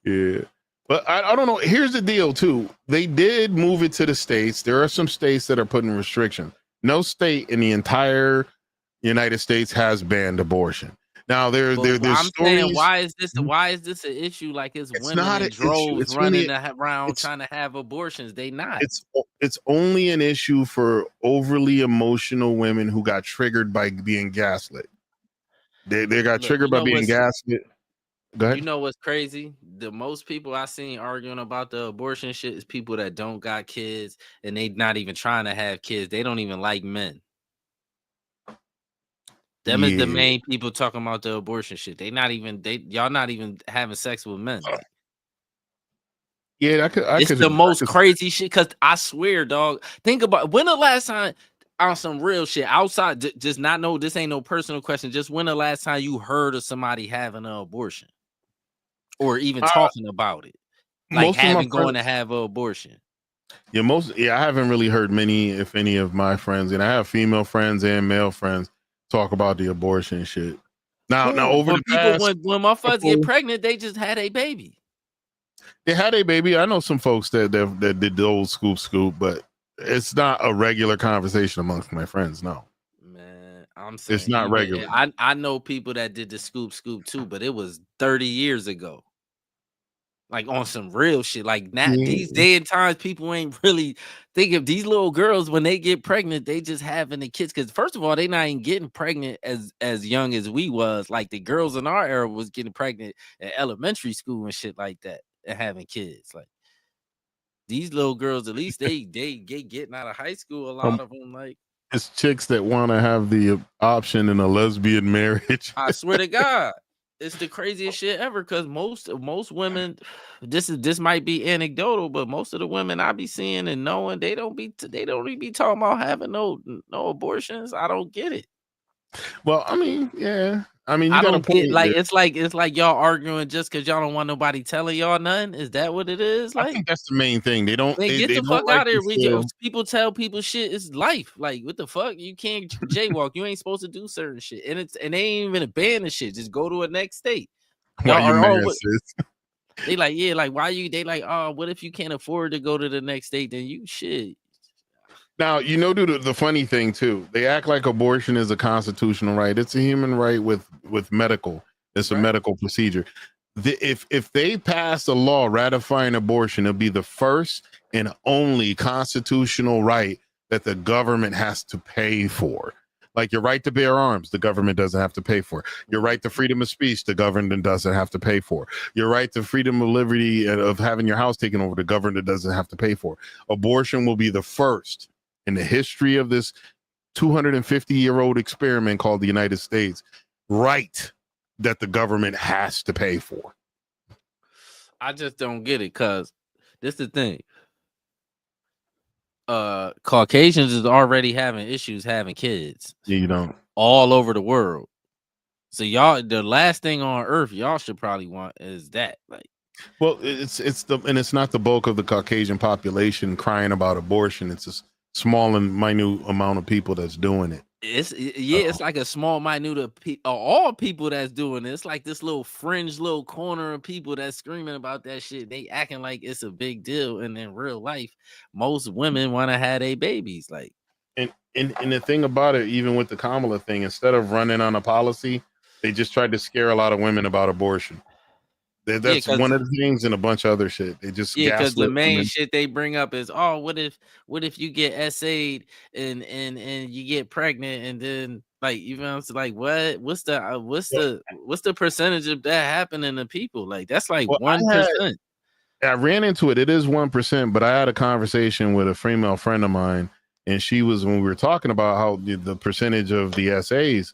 S2: Yeah. But I don't know. Here's the deal, too. They did move it to the states. There are some states that are putting restrictions. No state in the entire United States has banned abortion. Now, there's
S3: I'm
S2: stories.
S3: saying, why is this an issue? Like it's women in droves running around trying to have abortions. They not.
S2: It's only an issue for overly emotional women who got triggered by being gaslit. They got triggered by being gaslit. Go ahead.
S3: You know what's crazy? The most people I seen arguing about the abortion shit is people that don't got kids and they not even trying to have kids. They don't even like men. Them is the main people talking about the abortion shit. Y'all not even having sex with men.
S2: Yeah,
S3: it's the most crazy shit. Cause I swear, dog. Think about when the last time on some real shit outside. Just not know this ain't no personal question. Just when the last time you heard of somebody having an abortion? Or even talking about it, like going to have an abortion.
S2: Yeah, I haven't really heard many, if any, of my friends, and I have female friends and male friends talk about the abortion shit. Now over
S3: when
S2: the past,
S3: when motherfuckers get pregnant, they just had a baby.
S2: They had a baby. I know some folks that did the old scoop, but it's not a regular conversation amongst my friends. No.
S3: I'm saying
S2: it's not regular.
S3: I know people that did the scoop too, but it was 30 years ago. Like on some real shit. Like now, these day and times, people ain't really think of these little girls when they get pregnant, they just having the kids. Because first of all, they not even getting pregnant as young as we was. Like the girls in our era was getting pregnant at elementary school and shit like that and having kids. Like these little girls, at least they getting out of high school. A lot of them like.
S2: It's chicks that want to have the option in a lesbian marriage.
S3: I swear to God, it's the craziest shit ever. Because most women, this might be anecdotal, but most of the women I be seeing and knowing, they don't even be talking about having no abortions. I don't get it.
S2: Well, I mean, yeah. I mean, you
S3: I
S2: got a
S3: don't
S2: point.
S3: get like it's like y'all arguing just because y'all don't want nobody telling y'all nothing. Is that what it is? Like,
S2: I think that's the main thing. They don't.
S3: Get the fuck out of here. People tell people shit is life. Like, what the fuck? You can't jaywalk. You ain't supposed to do certain shit, and they ain't even abandoning shit. Just go to a next state. They like, yeah, like why you? They like, oh, what if you can't afford to go to the next state? Then you shit.
S2: Now, you know, dude, the funny thing too, they act like abortion is a constitutional right. It's a human right with medical. It's a medical procedure. If they pass a law ratifying abortion, it'll be the first and only constitutional right that the government has to pay for. Like your right to bear arms, the government doesn't have to pay for. Your right to freedom of speech, the government doesn't have to pay for. Your right to freedom of liberty and of having your house taken over, the government doesn't have to pay for. Abortion will be the first in the history of this 250-year-old experiment called the United States right that the government has to pay for.
S3: I just don't get it, because this is the thing. Caucasians is already having issues having kids.
S2: Yeah, you don't.
S3: All over the world. So y'all, the last thing on earth y'all should probably want is that. Like,
S2: well, it's not the bulk of the Caucasian population crying about abortion. It's a small and minute amount of people that's doing it.
S3: It's like a small minute of all people that's doing it. It's like this little fringe little corner of people that's screaming about that shit. They acting like it's a big deal, and in real life, most women want to have their babies. Like,
S2: and the thing about it, even with the Kamala thing, instead of running on a policy, they just tried to scare a lot of women about abortion. That's one of the things, and a bunch of other shit. They just
S3: because the main shit they bring up is, oh, what if you get SA'd and you get pregnant, and then like, even it's like, what's the percentage of that happening to people? Like, that's like 1%.
S2: I ran into it. It is 1%, but I had a conversation with a female friend of mine, and she was, when we were talking about how the percentage of the SAs.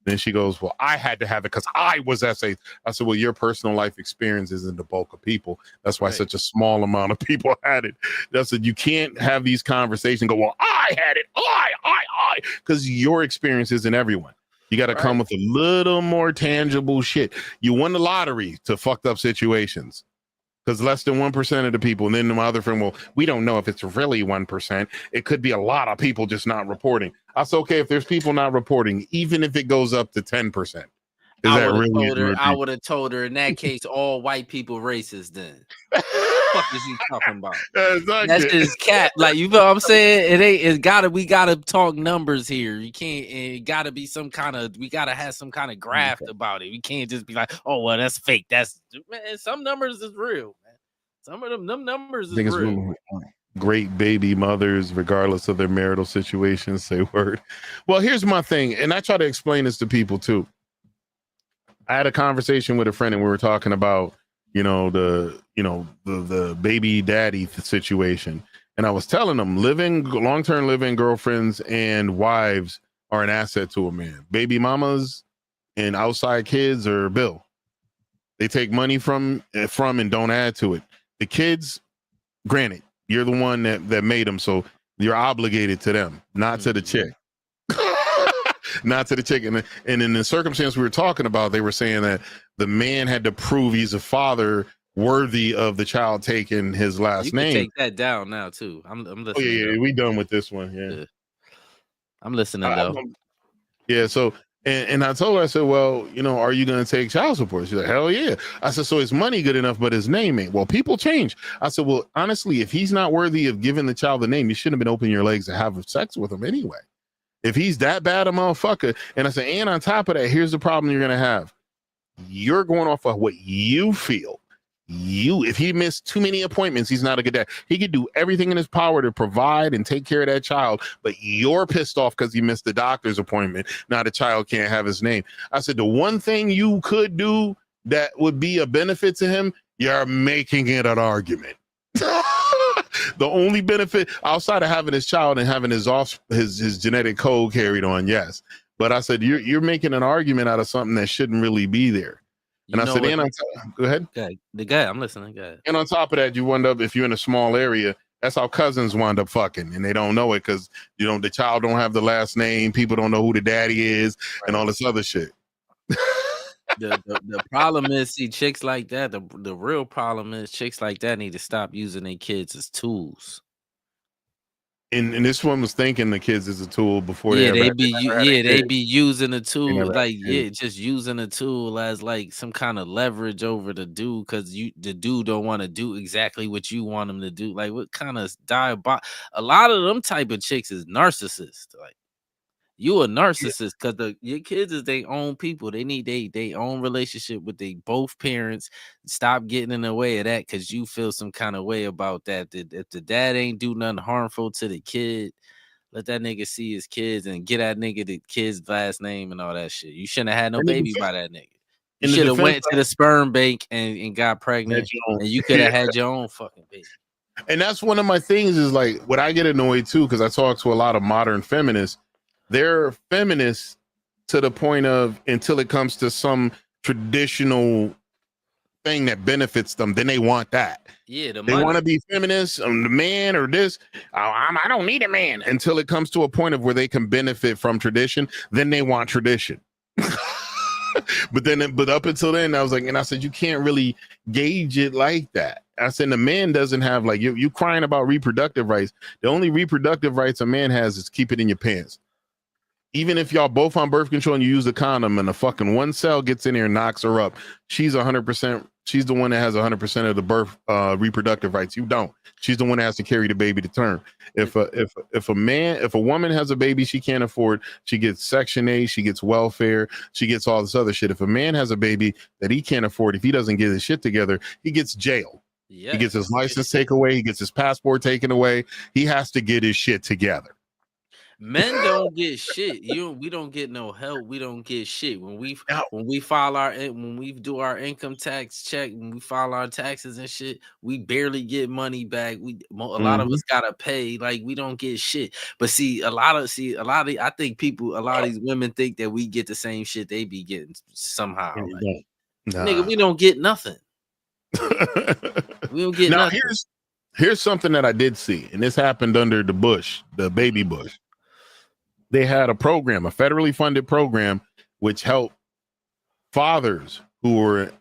S2: Then she goes, well, I had to have it because I was SA. I said, well, your personal life experience isn't the bulk of people. That's why such a small amount of people had it. That's it. You can't have these conversations and go, well, I had it. I, because your experience isn't everyone. You got to come with a little more tangible shit. You won the lottery to fucked up situations. Because less than 1% of the people, and then my other friend, well, we don't know if it's really 1%. It could be a lot of people just not reporting. I said, okay, if there's people not reporting, even if it goes up to 10%,
S3: I would have told her in that case, all white people racist then. What the fuck is he talking about? That's just cat. Like, you know what I'm saying? We gotta talk numbers here. You can't, it gotta be we gotta have some kind of graph about it. We can't just be like, oh, well, that's fake. That's, man, some numbers is real, man. Some of them numbers is real.
S2: Great baby mothers, regardless of their marital situation, say word. Well, here's my thing, and I try to explain this to people too. I had a conversation with a friend, and we were talking about, the baby daddy situation. And I was telling them long-term living girlfriends and wives are an asset to a man. Baby mamas and outside kids are bill. They take money from and don't add to it. The kids, granted, you're the one that made them, so you're obligated to them, not to the chick. Not to the chick. And in the circumstance we were talking about, they were saying that the man had to prove he's a father worthy of the child taking his last name.
S3: Take that down now too. I'm listening.
S2: Oh yeah, we done with this one. Yeah.
S3: I'm listening though.
S2: Yeah. So and I told her, I said, well, are you going to take child support? She's like, hell yeah. I said, so is money good enough, but his name ain't? Well, people change. I said, well, honestly, if he's not worthy of giving the child the name, you shouldn't have been opening your legs to have sex with him anyway. If he's that bad a motherfucker. And I said, and on top of that, here's the problem you're going to have. You're going off of what you feel. If he missed too many appointments, he's not a good dad. He could do everything in his power to provide and take care of that child, but you're pissed off because he missed the doctor's appointment. Now the child can't have his name. I said, the one thing you could do that would be a benefit to him, you're making it an argument. The only benefit outside of having his child and having his genetic code carried on, yes. But I said, you're making an argument out of something that shouldn't really be there. And I said, go ahead.
S3: The guy, I'm listening. Go ahead.
S2: And on top of that, you wind up, if you're in a small area, that's how cousins wind up fucking, and they don't know it because the child don't have the last name, people don't know who the daddy is, and all this other shit.
S3: The problem is, see, chicks like that, the real problem is chicks like that need to stop using their kids as tools.
S2: And this one was thinking the kids is a tool before
S3: they be using the tool, just using the tool as like some kind of leverage over the dude, because the dude don't want to do exactly what you want him to do. Like, what kind of a lot of them type of chicks is narcissists. Like, you a narcissist because your kids is their own people. They need their own relationship with both parents. Stop getting in the way of that because you feel some kind of way about that. If the dad ain't do nothing harmful to the kid, Let that nigga see his kids and get that nigga the kid's last name and all that shit. You shouldn't have had no baby by that nigga. You should have went to the sperm bank and got pregnant, and you could have had your own fucking baby.
S2: And that's one of my things is like what I get annoyed too, because I talk to a lot of modern feminists. They're feminists to the point of until it comes to some traditional thing that benefits them, then they want that.
S3: Yeah,
S2: they want to be feminists, the man or this. I don't need a man until it comes to a point of where they can benefit from tradition. Then they want tradition. But up until then, I was like, and I said, you can't really gauge it like that. I said, the man doesn't have like you crying about reproductive rights. The only reproductive rights a man has is keep it in your pants. Even if y'all both on birth control and you use the condom and the fucking one cell gets in there and knocks her up, she's 100%. She's the one that has 100% of the birth reproductive rights. You don't. She's the one that has to carry the baby to term. If a woman has a baby she can't afford, she gets Section 8, she gets welfare, she gets all this other shit. If a man has a baby that he can't afford, if he doesn't get his shit together, he gets jail. Yes. He gets his license taken away. He gets his passport taken away. He has to get his shit together.
S3: Men don't get shit. We don't get no help. We don't get shit when we do our income tax check, when we file our taxes and shit. We barely get money back. A lot of us gotta pay. Like we don't get shit. But a lot of these women think that we get the same shit they be getting somehow. Like, nigga, we don't get nothing. We don't get nothing.
S2: Here's something that I did see, and this happened under the baby Bush. They had a program, a federally funded program, which helped fathers who were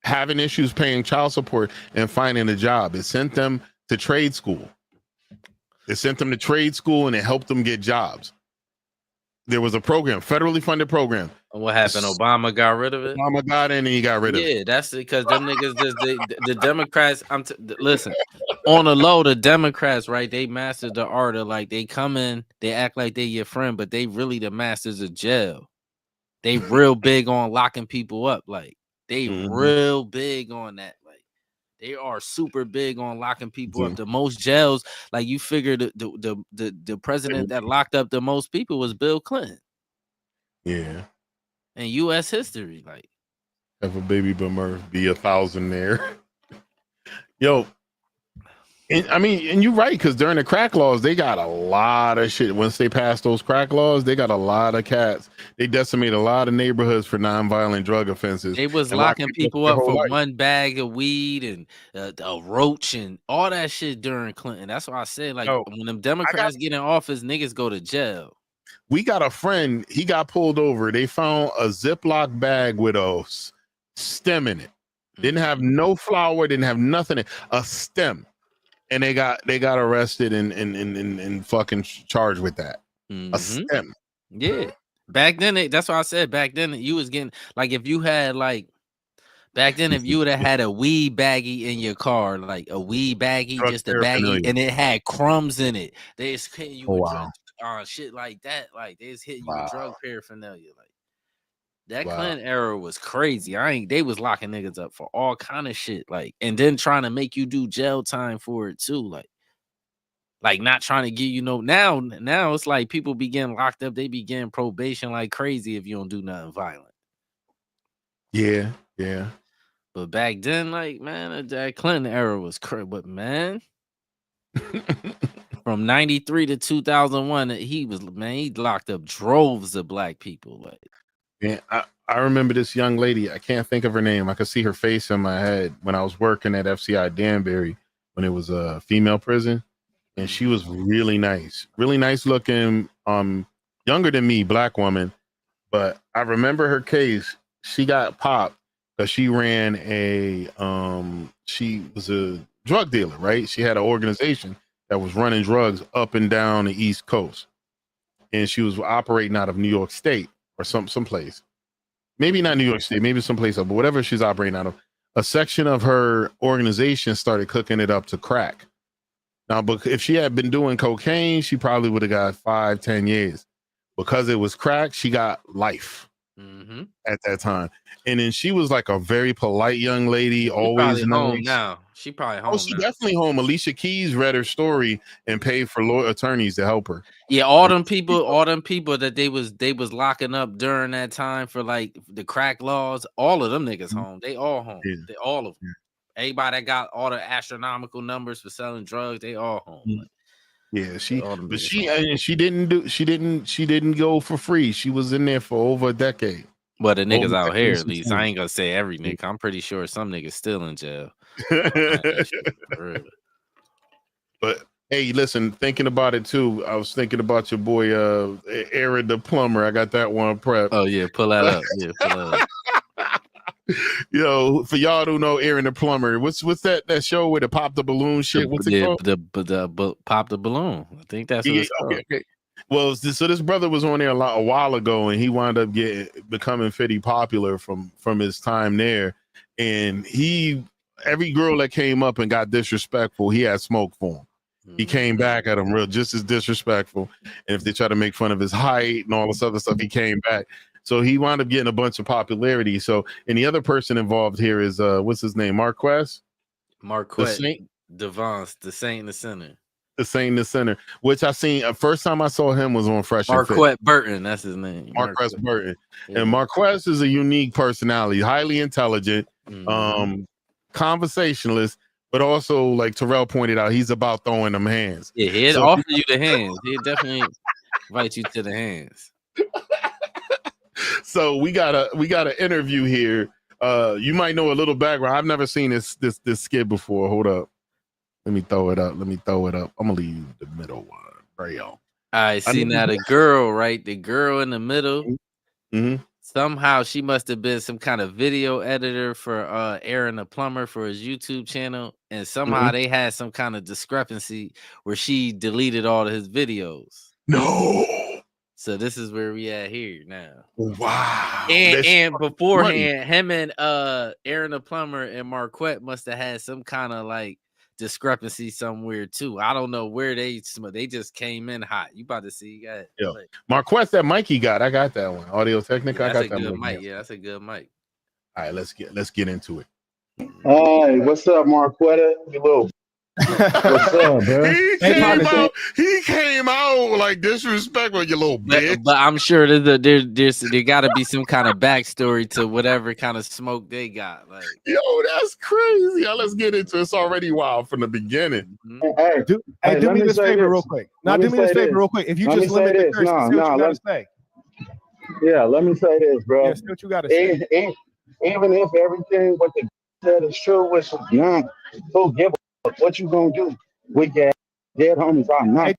S2: having issues paying child support and finding a job. It sent them to trade school. And it helped them get jobs. There was a program, federally funded program.
S3: What happened? Obama got rid of it.
S2: Obama got in and he got rid of it.
S3: Yeah, that's because them niggas the Democrats. Listen, on the low, the Democrats, right? They mastered the art of like they come in, they act like they your friend, but they really the masters of jail. They real big on locking people up. Like they real big on that. Like they are super big on locking people up. The most jails, like you figure the president that locked up the most people was Bill Clinton.
S2: Yeah.
S3: In U.S. history, like
S2: have a baby boomer be 1,000 there. Yo, and you're right, because during the crack laws, they got a lot of shit. Once they passed those crack laws, they got a lot of cats. They decimated a lot of neighborhoods for nonviolent drug offenses.
S3: They was locking people up for one bag of weed and a roach and all that shit during Clinton. That's why I said, like, when them Democrats get in office, niggas go to jail.
S2: We got a friend, he got pulled over. They found a Ziploc bag with a stem in it. Didn't have no flour, didn't have nothing, a stem. And they got arrested and fucking charged with that. A stem.
S3: Yeah. Back then, that's why I said back then you was getting, like, if you had like, back then, if you would have had a weed baggie in your car, like a weed baggie, just a baggie, and it had crumbs in it, they just hitting you with shit like that. Like they just hitting you with drug paraphernalia. Like that Clinton era was crazy. They was locking niggas up for all kind of shit. Like, and then trying to make you do jail time for it too. Like not trying to give you now it's like people be getting locked up. They be getting probation like crazy if you don't do nothing violent.
S2: Yeah.
S3: But back then, like, man, that Clinton era was crazy. But man, from 93 to 2001, he locked up droves of black people. Like,
S2: man, I remember this young lady. I can't think of her name. I could see her face in my head when I was working at FCI Danbury when it was a female prison. And she was really nice looking, younger than me, black woman. But I remember her case. She got popped because she ran she was a drug dealer, right? She had an organization that was running drugs up and down the East Coast. And she was operating out of New York State or someplace. Maybe not New York State, maybe someplace else, but whatever she's operating out of. A section of her organization started cooking it up to crack. Now, but if she had been doing cocaine, she probably would have got 5-10 years. Because it was crack, she got life. at that time. And then she was like a very polite young lady, always nice.
S3: Home now. She probably home.
S2: She definitely home. Alicia Keys read her story and paid for lawyer attorneys to help her.
S3: Yeah, all them people that they was locking up during that time for like the crack laws, all of them niggas home. They all home.
S2: Yeah.
S3: They all of them. Everybody that got all the astronomical numbers for selling drugs, they all home. Like,
S2: yeah, she didn't go for free. She was in there for over a decade.
S3: But the niggas out here, at least, I ain't gonna say every nigga. I'm pretty sure some niggas still in jail.
S2: But hey, listen, thinking about it too, I was thinking about your boy Aaron the plumber. I got that one prep.
S3: Oh yeah, pull that up. Yeah, pull that up.
S2: Yo, for y'all who know Aaron the plumber, what's that show with the pop the balloon shit? What's it called?
S3: The pop the balloon. I think that's what it's called.
S2: Okay. Well, so this brother was on there a while ago, and he wound up becoming pretty popular from his time there. And every girl that came up and got disrespectful, he had smoke for him. He came back at them just as disrespectful. And if they try to make fun of his height and all this other stuff, he came back. So he wound up getting a bunch of popularity. So, and the other person involved here is what's his name? Marquez
S3: Devance, the Saint in the Center.
S2: The Saint in the Center, which I seen first time I saw him was on Fresh and Fit.
S3: Marquez Burton, that's his name.
S2: Marquez Burton. Yeah. And Marquez is a unique personality, highly intelligent, conversationalist, but also, like Terrell pointed out, he's about throwing them hands.
S3: Yeah, he'd offer you the hands. He'd definitely invite you to the hands.
S2: So we got an interview here. You might know a little background. I've never seen this skit before. Hold up. Let me throw it up. I'm gonna leave the middle one. Right on.
S3: I see now the girl, right? The girl in the middle.
S2: Mm-hmm.
S3: Somehow she must have been some kind of video editor for Aaron the plumber for his YouTube channel, and somehow they had some kind of discrepancy where she deleted all of his videos.
S2: No.
S3: So this is where we at here now.
S2: Wow.
S3: And beforehand, him and Aaron the plumber and Marquette must have had some kind of like discrepancy somewhere too. I don't know where they just came in hot. You about to see?
S2: Like, Marquette, that mic he got. I got that one. Audio Technica.
S3: Yeah,
S2: I got
S3: that
S2: good
S3: mic. Yeah, that's a good mic.
S2: All right, let's get into it.
S18: Hey, what's up, Marquette? You little. What's up, bro?
S2: He came out like disrespectful, you little bitch.
S3: But I'm sure there got to be some kind of backstory to whatever kind of smoke they got. Like,
S2: yo, that's crazy. Let's get into it. It's already wild from the beginning.
S18: Hey,
S14: do me this favor real quick. Now, do me this favor real quick. If you just limit the curse, what you got to say.
S18: Yeah, let me say this, bro.
S14: Yeah, see what you got to say.
S18: Even if everything what the said is true, which is not, who give a what you gonna do? We get dead homies are not.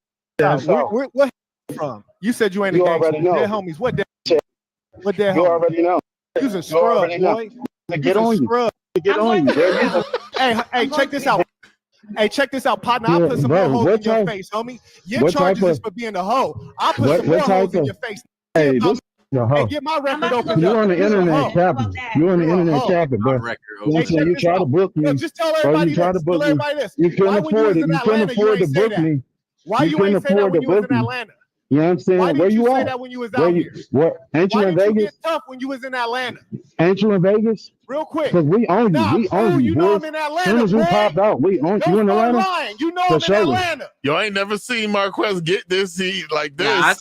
S14: Where from? You said you ain't
S18: you
S14: a gangster.
S18: Already know.
S14: Dead homies. What dead homies?
S18: You already know.
S14: You's a scrub, boy.
S18: Get on you. Get on you.
S14: Hey, check this out. Hey, check this out, partner. I'll put some more holes in your face, homie. Your charges is for being a hoe. I'll put some more holes in your face.
S18: Hey, this
S14: Hey, get my record open.
S18: You on the internet capping. You on the internet capping, bro. You try to book me.
S14: Just tell everybody this.
S18: You couldn't afford it. You couldn't afford to book me.
S14: Why you ain't say that when you was in Atlanta?
S18: You know what I'm saying?
S14: Why
S18: Where
S14: didn't you say
S18: at?
S14: that when you was out here?
S18: What? Ain't you in
S14: Why didn't you
S18: Vegas?
S14: get tough when you was in Atlanta?
S18: Ain't you in Vegas?
S14: Real quick.
S18: Because we own you. We own you,
S14: you know
S18: boy.
S14: I'm in Atlanta,
S18: As soon as we popped out, we own you in Atlanta.
S14: Lying. You know I'm in Atlanta.
S2: Yo, I ain't never seen Marquez get this heat like this.
S3: Yeah,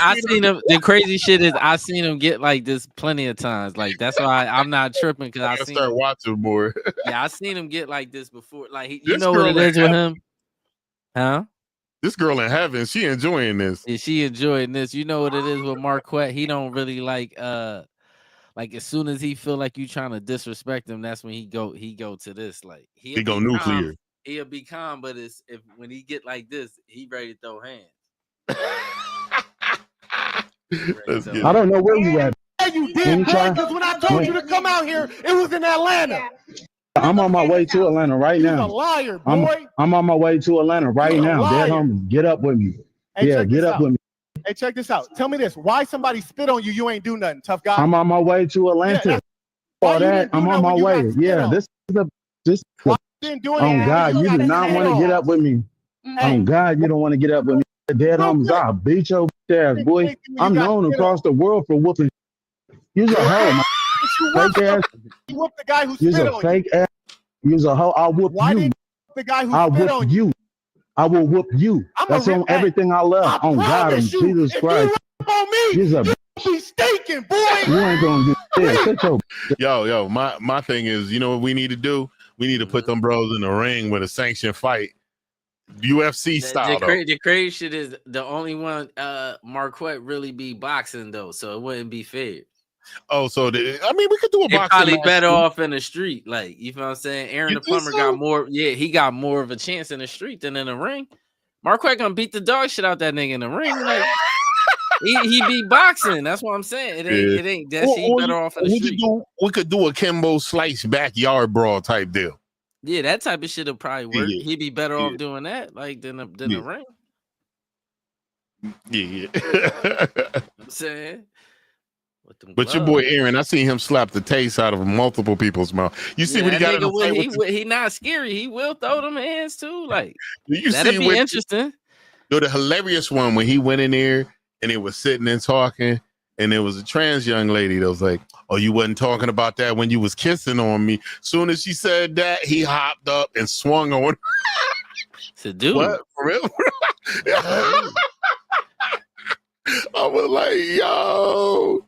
S3: I seen him. The crazy shit is I seen him get like this plenty of times. Like that's why I'm not tripping because I seen
S2: start watching more.
S3: Yeah, I seen him get like this before. Like you know what it is with him, huh?
S2: This girl in heaven, she enjoying this.
S3: Yeah, she enjoying this. You know what it is with Marquette. He don't really like as soon as he feel like you trying to disrespect him, that's when he go to this. Like
S2: he go nuclear.
S3: He'll be calm, but when he get like this, he ready to throw hands.
S18: I don't know where you at.
S14: Yeah, you did, because when I told you to come out here, it was in Atlanta.
S18: I'm on my way to Atlanta right now.
S14: You're a liar, boy.
S18: I'm on my way to Atlanta right now. Dead homie, get up with me.
S14: Hey,
S18: get up with me.
S14: Hey, check this out. Tell me this. Why somebody spit on you? You ain't do nothing, tough guy.
S18: I'm on my way to Atlanta.
S14: All
S18: that, I'm on my way. Yeah, this is
S14: why you didn't do anything?
S18: Oh God, you do not want to get up with me. Oh God, you don't want to get up with me. Dead homies, I'll beat your ass, boy. I'm known across the world for whooping. You's a hoe, man. Fake ass.
S14: You whooped the guy who
S18: You's
S14: spit
S18: a
S14: on
S18: fake ass. You's a hoe. I'll whoop
S14: Why
S18: you.
S14: didn't the guy who
S18: I'll
S14: spit
S18: whoop
S14: on
S18: you. I will whoop you. That's on everything I love. On God and Jesus Christ.
S14: On me,
S18: You's a
S14: be stinking, boy.
S18: You ain't gonna do this. Shut your
S2: Yo, my thing is, you know what we need to do? We need to put them bros in the ring with a sanctioned fight, UFC style.
S3: The crazy shit is the only one Marquette really be boxing though, so it wouldn't be fair.
S2: Oh, so I mean, we could do a boxing
S3: probably
S2: match
S3: better
S2: too.
S3: off in the street, like you know what I'm saying. Aaron the plumber got more. Yeah, he got more of a chance in the street than in the ring. Marquette gonna beat the dog shit out that nigga in the ring. Like he be boxing. That's what I'm saying. It ain't. That shit better off in the street.
S2: We could do a Kimbo Slice backyard brawl type deal.
S3: Yeah, that type of shit will probably work.
S2: Yeah.
S3: He'd be better off doing that, like than the ring.
S2: Yeah.
S3: I'm saying.
S2: But your boy Aaron, I seen him slap the taste out of multiple people's mouth. You see what he got in the fight?
S3: He not scary. He will throw them hands too. Like
S2: you
S3: that'd be interesting.
S2: The hilarious one when he went in there and it was sitting and talking, and there was a trans young lady that was like, "Oh, you wasn't talking about that when you was kissing on me." Soon as she said that, he hopped up and swung on her.
S3: So, dude,
S2: what for real? I was like, yo.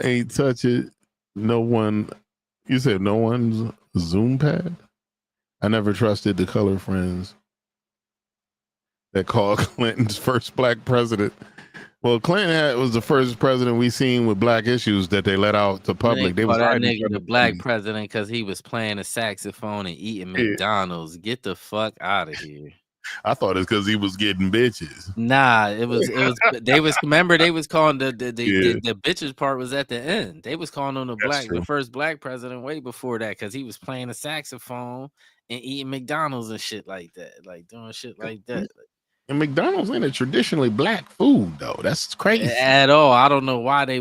S2: Ain't touch it. No one. You said no one's Zoom pad? I never trusted the color friends that called Clinton's first black president. Well, Clinton was the first president we seen with black issues that they let out to public. They was
S3: that nigga the black president because he was playing a saxophone and eating McDonald's. Get the fuck out of here.
S2: I thought it's because he was getting bitches.
S3: Nah, it was they was calling the bitches part was at the end. They was calling him the first black president way before that because he was playing a saxophone and eating McDonald's and shit like that, like doing shit like that.
S2: And McDonald's ain't a traditionally black food though. That's crazy
S3: at all. I don't know why they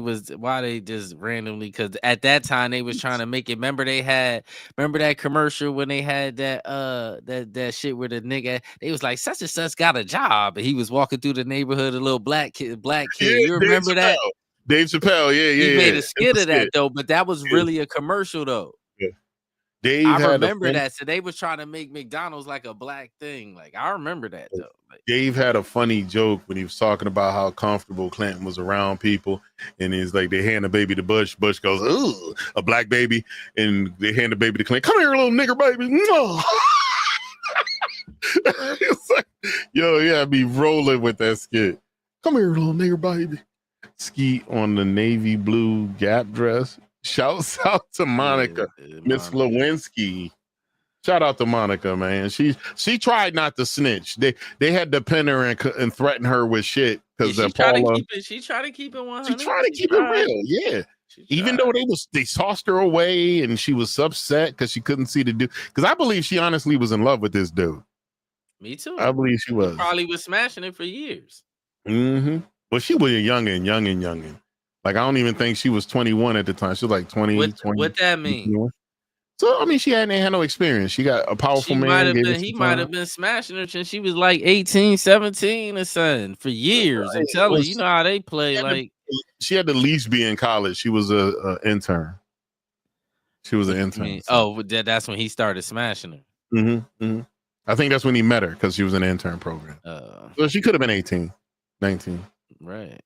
S3: just randomly, because at that time they was trying to make it. Remember that commercial when they had that shit where the nigga, they was like such and such got a job and he was walking through the neighborhood, a little black kid. You remember that?
S2: Dave Chappelle,
S3: He made a skit of that though, but that was really a commercial though.
S2: Yeah.
S3: I remember that. So they was trying to make McDonald's like a black thing. Like I remember that though. Like,
S2: Dave had a funny joke when he was talking about how comfortable Clinton was around people, and he's like, they hand the baby to Bush. Bush goes, "Ooh, a black baby," and they hand the baby to Clinton. "Come here, little nigger baby." It's like, yo, yeah, be rolling with that skit. "Come here, little nigger baby." Skeet on the navy blue Gap dress. Shouts out to Monica, Miss Lewinsky. Shout out to Monica, man. She tried not to snitch. They had to pin her and threaten her with shit because
S3: she tried to keep it 100.
S2: She tried to keep it real, yeah. Even though they tossed her away and she was upset because she couldn't see the dude. Because I believe she honestly was in love with this dude.
S3: Me too.
S2: I believe she was.
S3: He probably was smashing it for years.
S2: Mm-hmm. But she was a youngin'. Like, I don't even think she was 21 at the time. She was like 20.
S3: What that mean?
S2: 21. So, I mean, she hadn't had no experience. She got a powerful man.
S3: He might have been smashing her since she was like 18, 17 or something for years. I'm telling you, know how they play.
S2: She had to at least be in college. She was a intern. She was an intern.
S3: Oh, that's when he started smashing her.
S2: Mm-hmm, mm-hmm. I think that's when he met her because she was an intern program. So she could have been 18, 19.
S3: Right.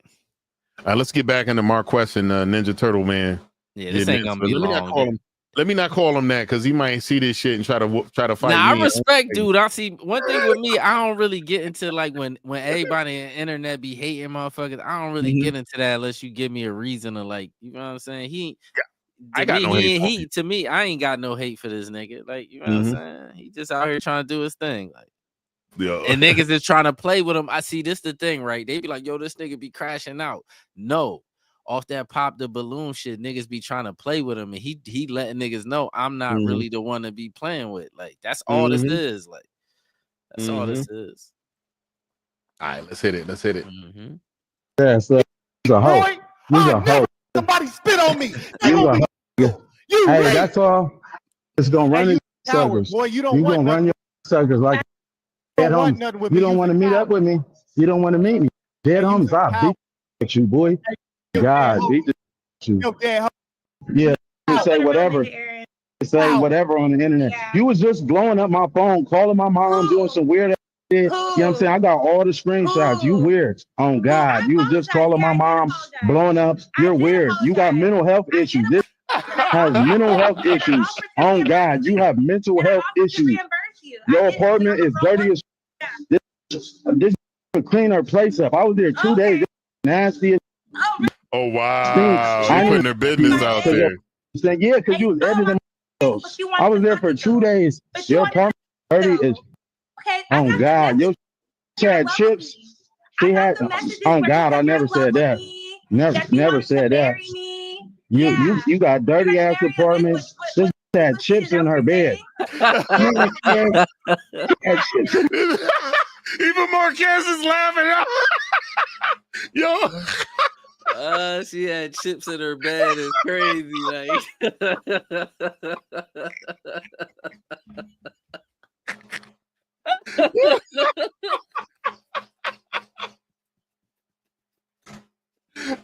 S2: Let's get back into Marquess and Ninja Turtle Man.
S3: Yeah, this ain't gonna be long.
S2: Let me not call him that because he might see this shit and try to fight.
S3: Now, I respect, dude. I see one thing with me. I don't really get into like when everybody on the internet be hating motherfuckers. I don't really get into that unless you give me a reason to like. You know what I'm saying? To me, I ain't got no hate for this nigga. Like, you know what I'm saying? He just out here trying to do his thing. Like.
S2: Yeah.
S3: And niggas is trying to play with him. I see this the thing, right? They be like, yo, this nigga be crashing out. No, off that pop the balloon shit, niggas be trying to play with him, and he letting niggas know I'm not really the one to be playing with. Like, that's all this is. Like, that's all this is.
S2: All right, let's hit it.
S18: Yeah, so he's a hoe. He's a hoe.
S14: Somebody spit on me.
S18: Hey, that's all. It's gonna run in circles.
S14: Boy, you
S18: gonna run your circles like dead homies. You don't want to meet up with me. You don't want to meet me. Dead homies. I'll beat you, boy. God, beat the Yeah, you say whatever. Say whatever on the internet. You was just blowing up my phone, calling my mom, doing some weird ass shit. You know what I'm saying? I got all the screenshots. You weird. Oh God. You was just calling my mom, blowing up. You're weird. You got mental health issues. This has mental health issues. Oh God, you have mental health issues. Your apartment is dirty as this clean her place up. I was there 2 days. Nasty as
S2: oh wow. They putting their business out there.
S18: saying, yeah, because you was editing. I was there for 2 days. Your apartment dirty is. Oh God, your had chips. She had. Oh God, I never said that. Never said that. You got dirty ass apartments. This had chips in her bed.
S2: Even Marquez is laughing. Yo.
S3: She had chips in her bed. It's crazy. Like,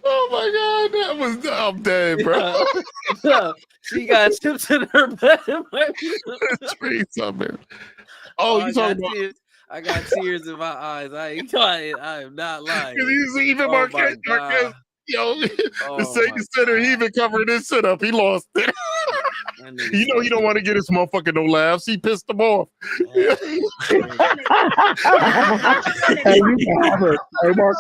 S2: oh my God, that was I'm dead, bro.
S3: No, she got chips in her bed.
S2: Oh, you talking about?
S3: Tears. I got tears in my eyes. I ain't lying. I am not lying.
S2: Even Marquez, yo, the Satan Center, he even covered his sit up. He lost it. You know he don't want to get his motherfucker no laughs. He pissed him off.
S18: Hey, you can have it. Hey, Mark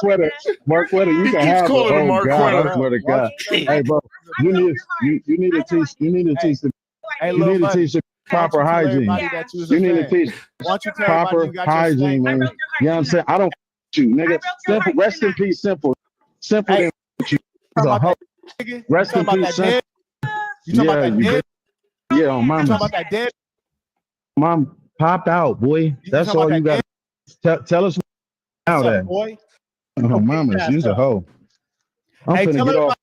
S18: Wetter, you can have it. Oh God, I swear to God. Hey, bro, you need to teach the proper hygiene. You need to teach proper hygiene, man. You know what I'm saying? I don't you, nigga. Simple, rest in peace, simple. Simple than you. Rest in peace, simple. Yeah, on mama. Mom popped out, boy. That's all you got. Tell us how that. Oh, mama, she's a hoe. I'm finna get off.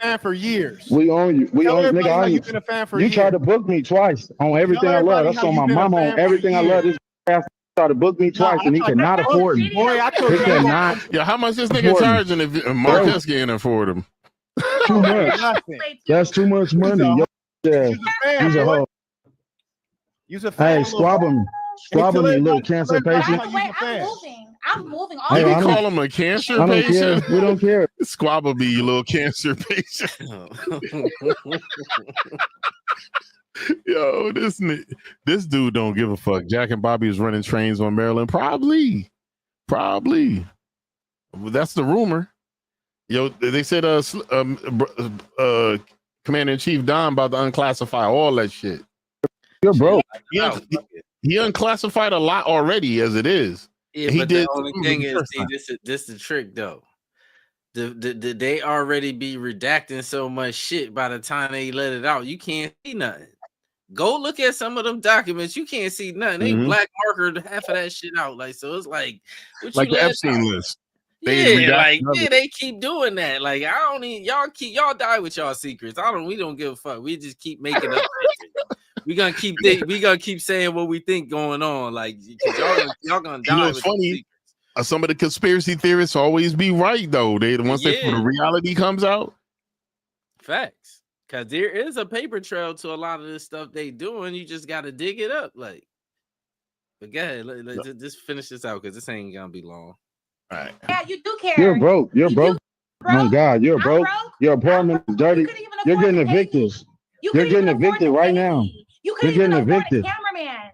S14: Fan for years.
S18: We own you. We own nigga.
S14: You've been a fan for
S18: you
S14: years.
S18: tried to book me twice on everything I love. That's on my mama on everything I love. This ass tried to book me twice and he cannot afford me.
S14: Boy, I told you.
S2: Yeah, how much this nigga charging if Marcus can't afford him?
S18: Too much. That's too much money. Yeah, he's a hoe. Hey, squab him, little cancer patient.
S17: I'm moving.
S2: Hey, you call him a cancer patient?
S18: We don't care.
S2: Squabble be you little cancer patient. Yo, this dude don't give a fuck. Jack and Bobby is running trains on Maryland. Probably. That's the rumor. Yo, they said Commander-in-Chief Don about to unclassify all that shit.
S18: You're broke.
S2: He unclassified a lot already as it is.
S3: Yeah, but the only thing is, this the trick though. They already be redacting so much shit by the time they let it out. You can't see nothing. Go look at some of them documents. You can't see nothing. They black markered half of that shit out. Like, so it's like
S2: the Epstein list.
S3: They keep doing that. Like, I don't even y'all die with y'all secrets. We don't give a fuck. We just keep making up. We gonna keep saying what we think going on. Like, y'all gonna die. With funny.
S2: Some of the conspiracy theorists always be right though. Once the reality comes out.
S3: Facts. Because there is a paper trail to a lot of this stuff they doing. You just got to dig it up. Like, but go ahead. Let's just finish this out because this ain't gonna be long.
S2: All right.
S17: Yeah, you do care.
S18: You're broke. You're broke. Oh God, you're broke. Your apartment is dirty. You're getting evicted. You're getting evicted right now. You're getting evicted.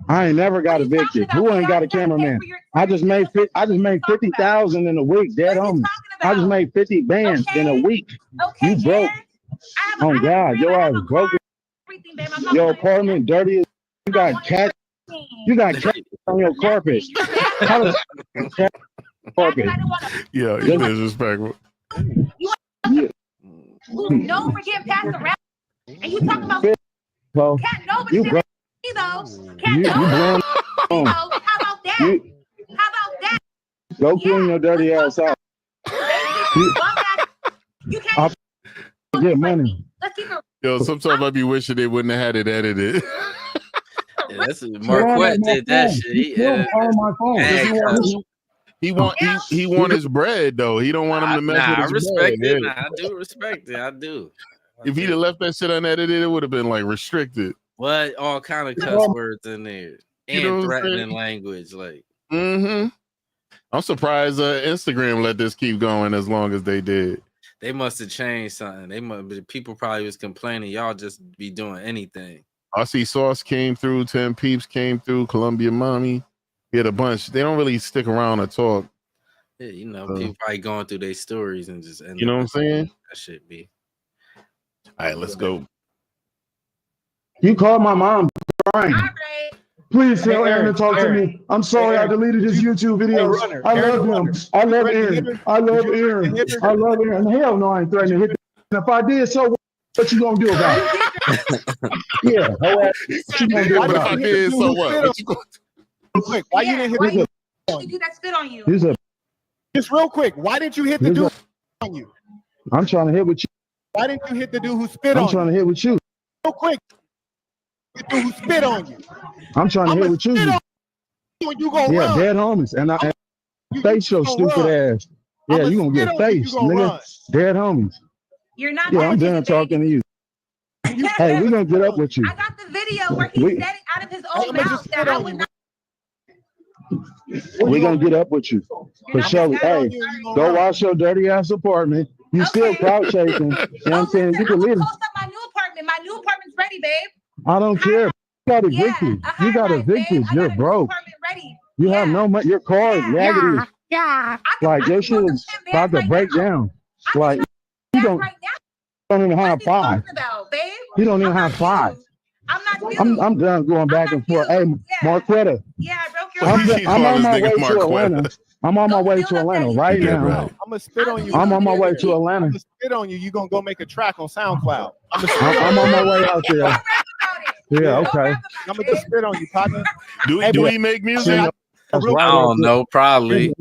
S18: I ain't never got evicted. Who ain't got a cameraman? I just made 50,000 in a week. Dead homies. I just made 50 bands in a week. You broke. Oh God, your ass broke. Your apartment dirty. You got cat. You got cat on your carpet. Carpet.
S2: Yeah, you're disrespectful.
S17: Don't forget past the rap. And you talk about cat. Nobody
S18: you
S17: though. Cat. How about that? How about that?
S18: Go clean your dirty ass out.
S17: You can't
S18: get money.
S17: Let's keep it.
S2: Yo, sometimes I be wishing they wouldn't have had it edited.
S3: Yeah, that's Marquette did that shit.
S18: He on my phone.
S2: He want his bread though. He don't want him to mess with his bread.
S3: It. Nah, I do respect it. I do.
S2: If he'd have left that shit unedited, it would have been like restricted.
S3: What? All kind of cuss words in there and threatening language, like.
S2: I'm surprised Instagram let this keep going as long as they did.
S3: They must have changed something. People probably was complaining. Y'all just be doing anything.
S2: I see Sauce came through. 10 Peeps came through. Columbia Mommy. He had a bunch. They don't really stick around or talk.
S3: Yeah, people probably going through their stories and just
S2: you know what I'm saying?
S3: That shit be.
S2: All right, let's go.
S18: You called my mom. Right. Please tell Aaron to talk to me. I'm sorry I deleted his YouTube videos. I love him. I love Aaron. I love Aaron. I love Aaron. Hell no, I ain't threatening to hit him. If I did, so what you gonna do about it? Yeah. What you gonna do about it?
S2: If I did, so what?
S14: Quick, why you didn't hit
S19: the dude that spit on you?
S14: Just real quick, why didn't you hit the dude on you?
S18: I'm trying to hit with you.
S14: Why didn't you hit the dude who spit on you?
S18: I'm trying to hit with you.
S14: Real quick. The dude who spit on you.
S18: I'm trying to hit with you.
S14: You gonna run.
S18: Dead homies. And I face your stupid ass. Yeah, you gonna get faced, nigga. Dead homies.
S19: You're not.
S18: Yeah, I'm done talking to you. Hey, we're gonna get up with you.
S19: I got the video where he's said it out of his own mouth that I would not.
S18: We're gonna get up with you. For sure. Hey, go wash your dirty ass apartment. You still crowd chasing. You know what I'm saying? You can leave.
S19: Post up my new apartment. My new apartment's ready, babe.
S18: I don't care. You got evicted. You got evicted. You're broke. You have no money. Your car is raggedy.
S19: Yeah.
S18: Like your shit is about to break down. Like you don't even have five. You don't even have five. I'm done going back and forth. Hey, Marquetta.
S19: Yeah, I broke your
S18: I'm on my way to Atlanta. I'm on my way to Atlanta right now.
S14: I'm gonna spit on you.
S18: I'm on my way to Atlanta.
S14: I'm gonna spit on you. You're gonna go make a track on SoundCloud.
S18: I'm on my way out there. Yeah, okay.
S14: I'm gonna just spit on you, partner.
S2: Do we make music?
S3: I don't know, probably.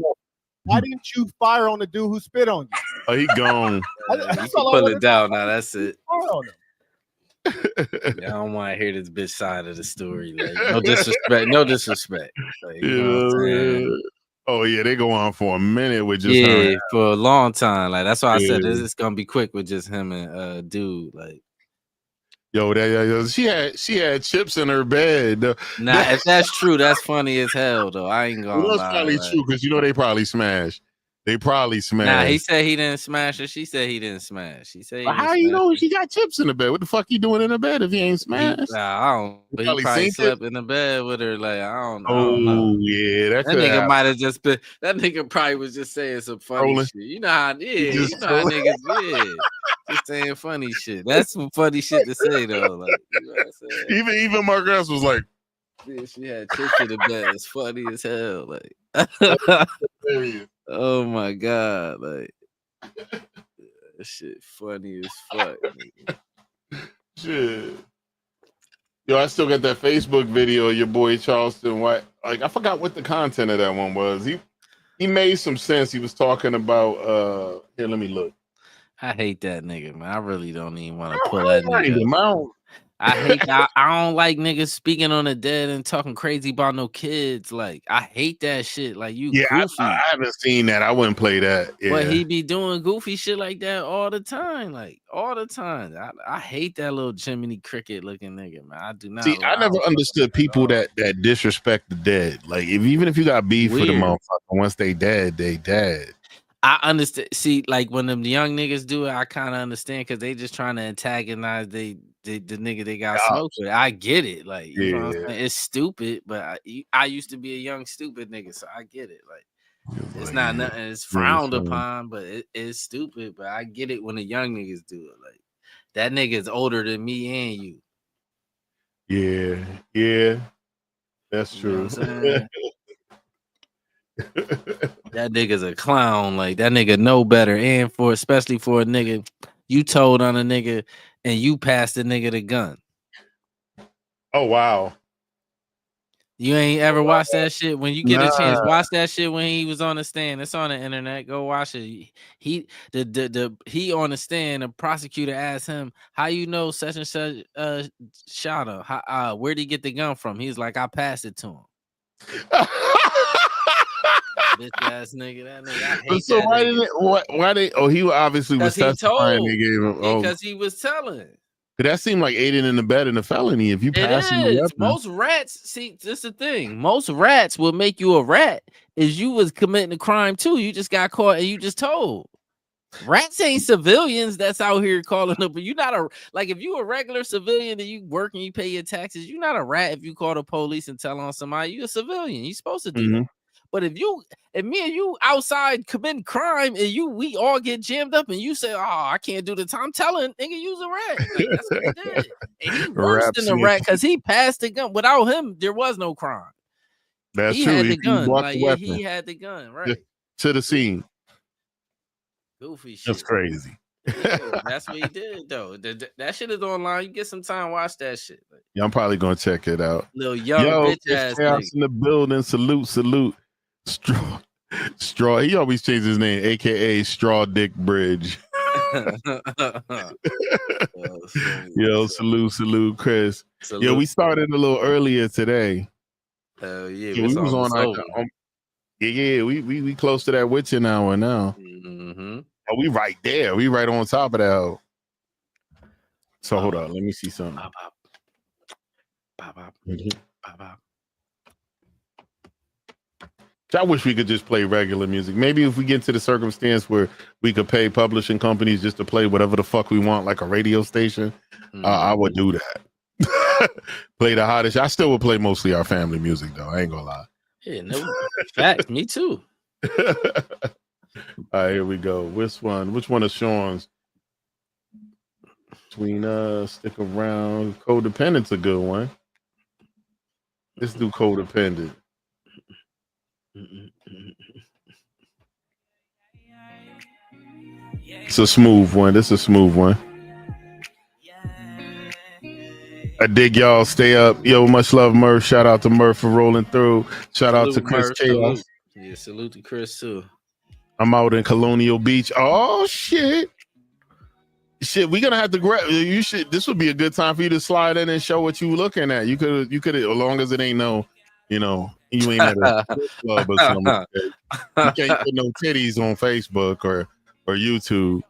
S14: Why didn't you fire on the dude who spit on you?
S2: Oh, he gone.
S3: You can pull it down now. That's it. I don't want to hear this bitch side of the story. Like, no disrespect. No disrespect. Like, you know what I'm saying?
S2: Oh yeah, they go on for a minute with just
S3: for a long time. Like that's why I said this is gonna be quick with just him and dude. Like,
S2: she had chips in her bed.
S3: Nah, if that's true, that's funny as hell though. I ain't gonna.
S2: That's probably true because they probably smashed. They probably smashed.
S3: Nah, he said he didn't smash her. She said he didn't smash. She said.
S2: How you know she got chips in the bed? What the fuck you doing in the bed if he ain't smashed?
S3: I don't. But he probably slept in the bed with her. Like I don't know.
S2: Oh yeah, that
S3: nigga might have just been. That nigga probably was just saying some funny shit. You know how? Yeah, you know how niggas. Just saying funny shit. That's some funny shit to say though. Like you know what I'm saying?
S2: Even Margaret was like,
S3: yeah, she had chips in the bed. It's funny as hell. Like. Oh my god, like that shit funny as fuck.
S2: Shit. Yo, I still got that Facebook video of your boy Charleston White. Like I forgot what the content of that one was. He made some sense. He was talking about here, let me look.
S3: I hate that nigga, man. I really don't even want to pull that nigga. I hate that. I don't like niggas speaking on the dead and talking crazy about no kids. Like, I hate that shit. Like, you goofy.
S2: I haven't seen that. I wouldn't play that. Yeah.
S3: But he be doing goofy shit like that all the time. Like, all the time. I hate that little Jiminy Cricket looking nigga, man. I do not.
S2: See, I never understood people that disrespect the dead. Like, even if you got beef with a motherfucker, once they dead, they dead.
S3: I understand. See, like when them young niggas do it, I kind of understand because they just trying to antagonize the nigga they got smoked with. I get it. Like, you know what I'm saying? It's stupid, but I used to be a young stupid nigga, so I get it. Like, it's not nothing. It's frowned upon, but it's stupid. But I get it when the young niggas do it. Like, that nigga's older than me and
S2: you. Yeah, that's true.
S3: You know that nigga's a clown. Like that nigga know better, and especially for a nigga, you told on a nigga and you passed the nigga the gun.
S2: Oh wow!
S3: You ain't ever watched that shit. When you get a chance, watch that shit when he was on the stand. It's on the internet. Go watch it. He on the stand. The prosecutor asked him, "How you know such and such shot him? Where'd he get the gun from?" He's like, "I passed it to him." Bitch ass nigga. That nigga. I hate
S2: So
S3: that
S2: why
S3: nigga.
S2: did it? Why they? Oh, he obviously was testifying. They gave him. Oh,
S3: because he was telling.
S2: That seemed like aiding and abetting a felony. If you pass him the weapon.
S3: Most rats. See, this is the thing. Most rats will make you a rat. Is you was committing a crime too. You just got caught and you just told. Rats ain't civilians that's out here calling up. But you not a like if you a regular civilian and you work and you pay your taxes. You not a rat if you call the police and tell on somebody. You a civilian. You supposed to do that. But if me and you outside committing crime and we all get jammed up and you say, "Oh, I can't do the time," I'm telling nigga, you's a rat. Like, that's what he did. And he worse than a rat because he passed the gun. Without him, there was no crime.
S2: That's
S3: he
S2: true.
S3: Had the gun.
S2: Like,
S3: he had the gun, right?
S2: To the scene.
S3: Goofy shit.
S2: That's crazy.
S3: Yeah, that's what he did, though. That shit is online. You get some time, watch that shit.
S2: Yeah, I'm probably gonna check it out.
S3: Little young bitch ass
S2: Chaos in the building. Salute. Straw. He always changes his name, aka Straw Dick Bridge. Yo, salute, Chris. Yo, we started a little earlier today.
S3: Yeah,
S2: we was on. We close to that witching hour now. Oh, we right there. We right on top of that. So hold on, let me see something. I wish we could just play regular music. Maybe if we get to the circumstance where we could pay publishing companies just to play whatever the fuck we want, like a radio station, I would do that. Play the hottest. I still would play mostly our family music, though. I ain't gonna lie.
S3: Yeah, no fact. Me too.
S2: All right, here we go. Which one is Sean's? Between us, stick around. Codependent's a good one. Let's do Codependent. It's a smooth one. This is a smooth one. I dig y'all. Stay up. Yo, much love, Murph. Shout out to Murph for rolling through. Shout out to Chris Chaos.
S3: Yeah, salute to Chris too.
S2: I'm out in Colonial Beach. Oh shit. We're gonna have to grab you. This would be a good time for you to slide in and show what you looking at. You could as long as it ain't you ain't at a club or something. You can't put no titties on Facebook or YouTube.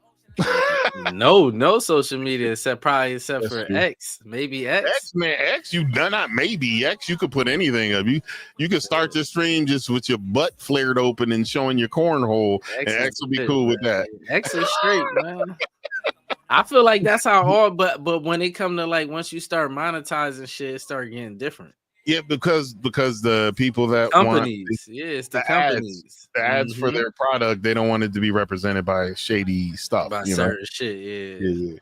S3: No social media except for true. X. Maybe X.
S2: X, you done not maybe X. You could put anything up. You could start the stream just with your butt flared open and showing your cornhole, and X will be cool with that.
S3: X is straight, man. I feel like that's how all, but when it come to like once you start monetizing shit, it start getting different.
S2: Yeah, because the people that
S3: companies, it's the companies,
S2: the ads for their product, they don't want it to be represented by shady stuff,
S3: by certain shit. Yeah.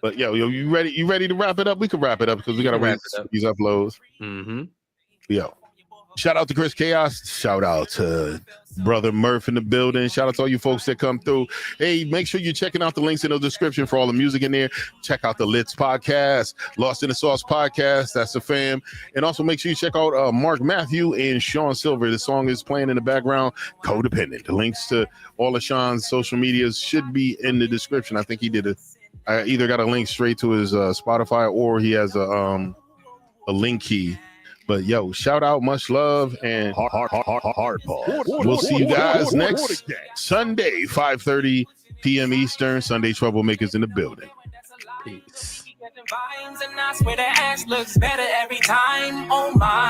S2: But yo, you ready to wrap it up? We can wrap it up because we got to wrap these uploads. Yo, shout out to Chris Chaos. Shout out to Brother Murph in the building. Shout out to all you folks that come through. Hey, make sure you're checking out the links in the description for all the music in there. Check out the Litz podcast, Lost in the Sauce podcast. That's the fam. And also make sure you check out Mark Matthew and Sean Silver. The song is playing in the background, Codependent. The links to all of Sean's social medias should be in the description. I think he did I either got a link straight to his Spotify or he has a link key. But yo, shout out, much love, and hard pause. We'll see you guys next Sunday, 5:30 p.m. Eastern. Sunday Troublemakers in the building.
S3: Peace.
S1: And I swear the ass looks better every time. Oh my.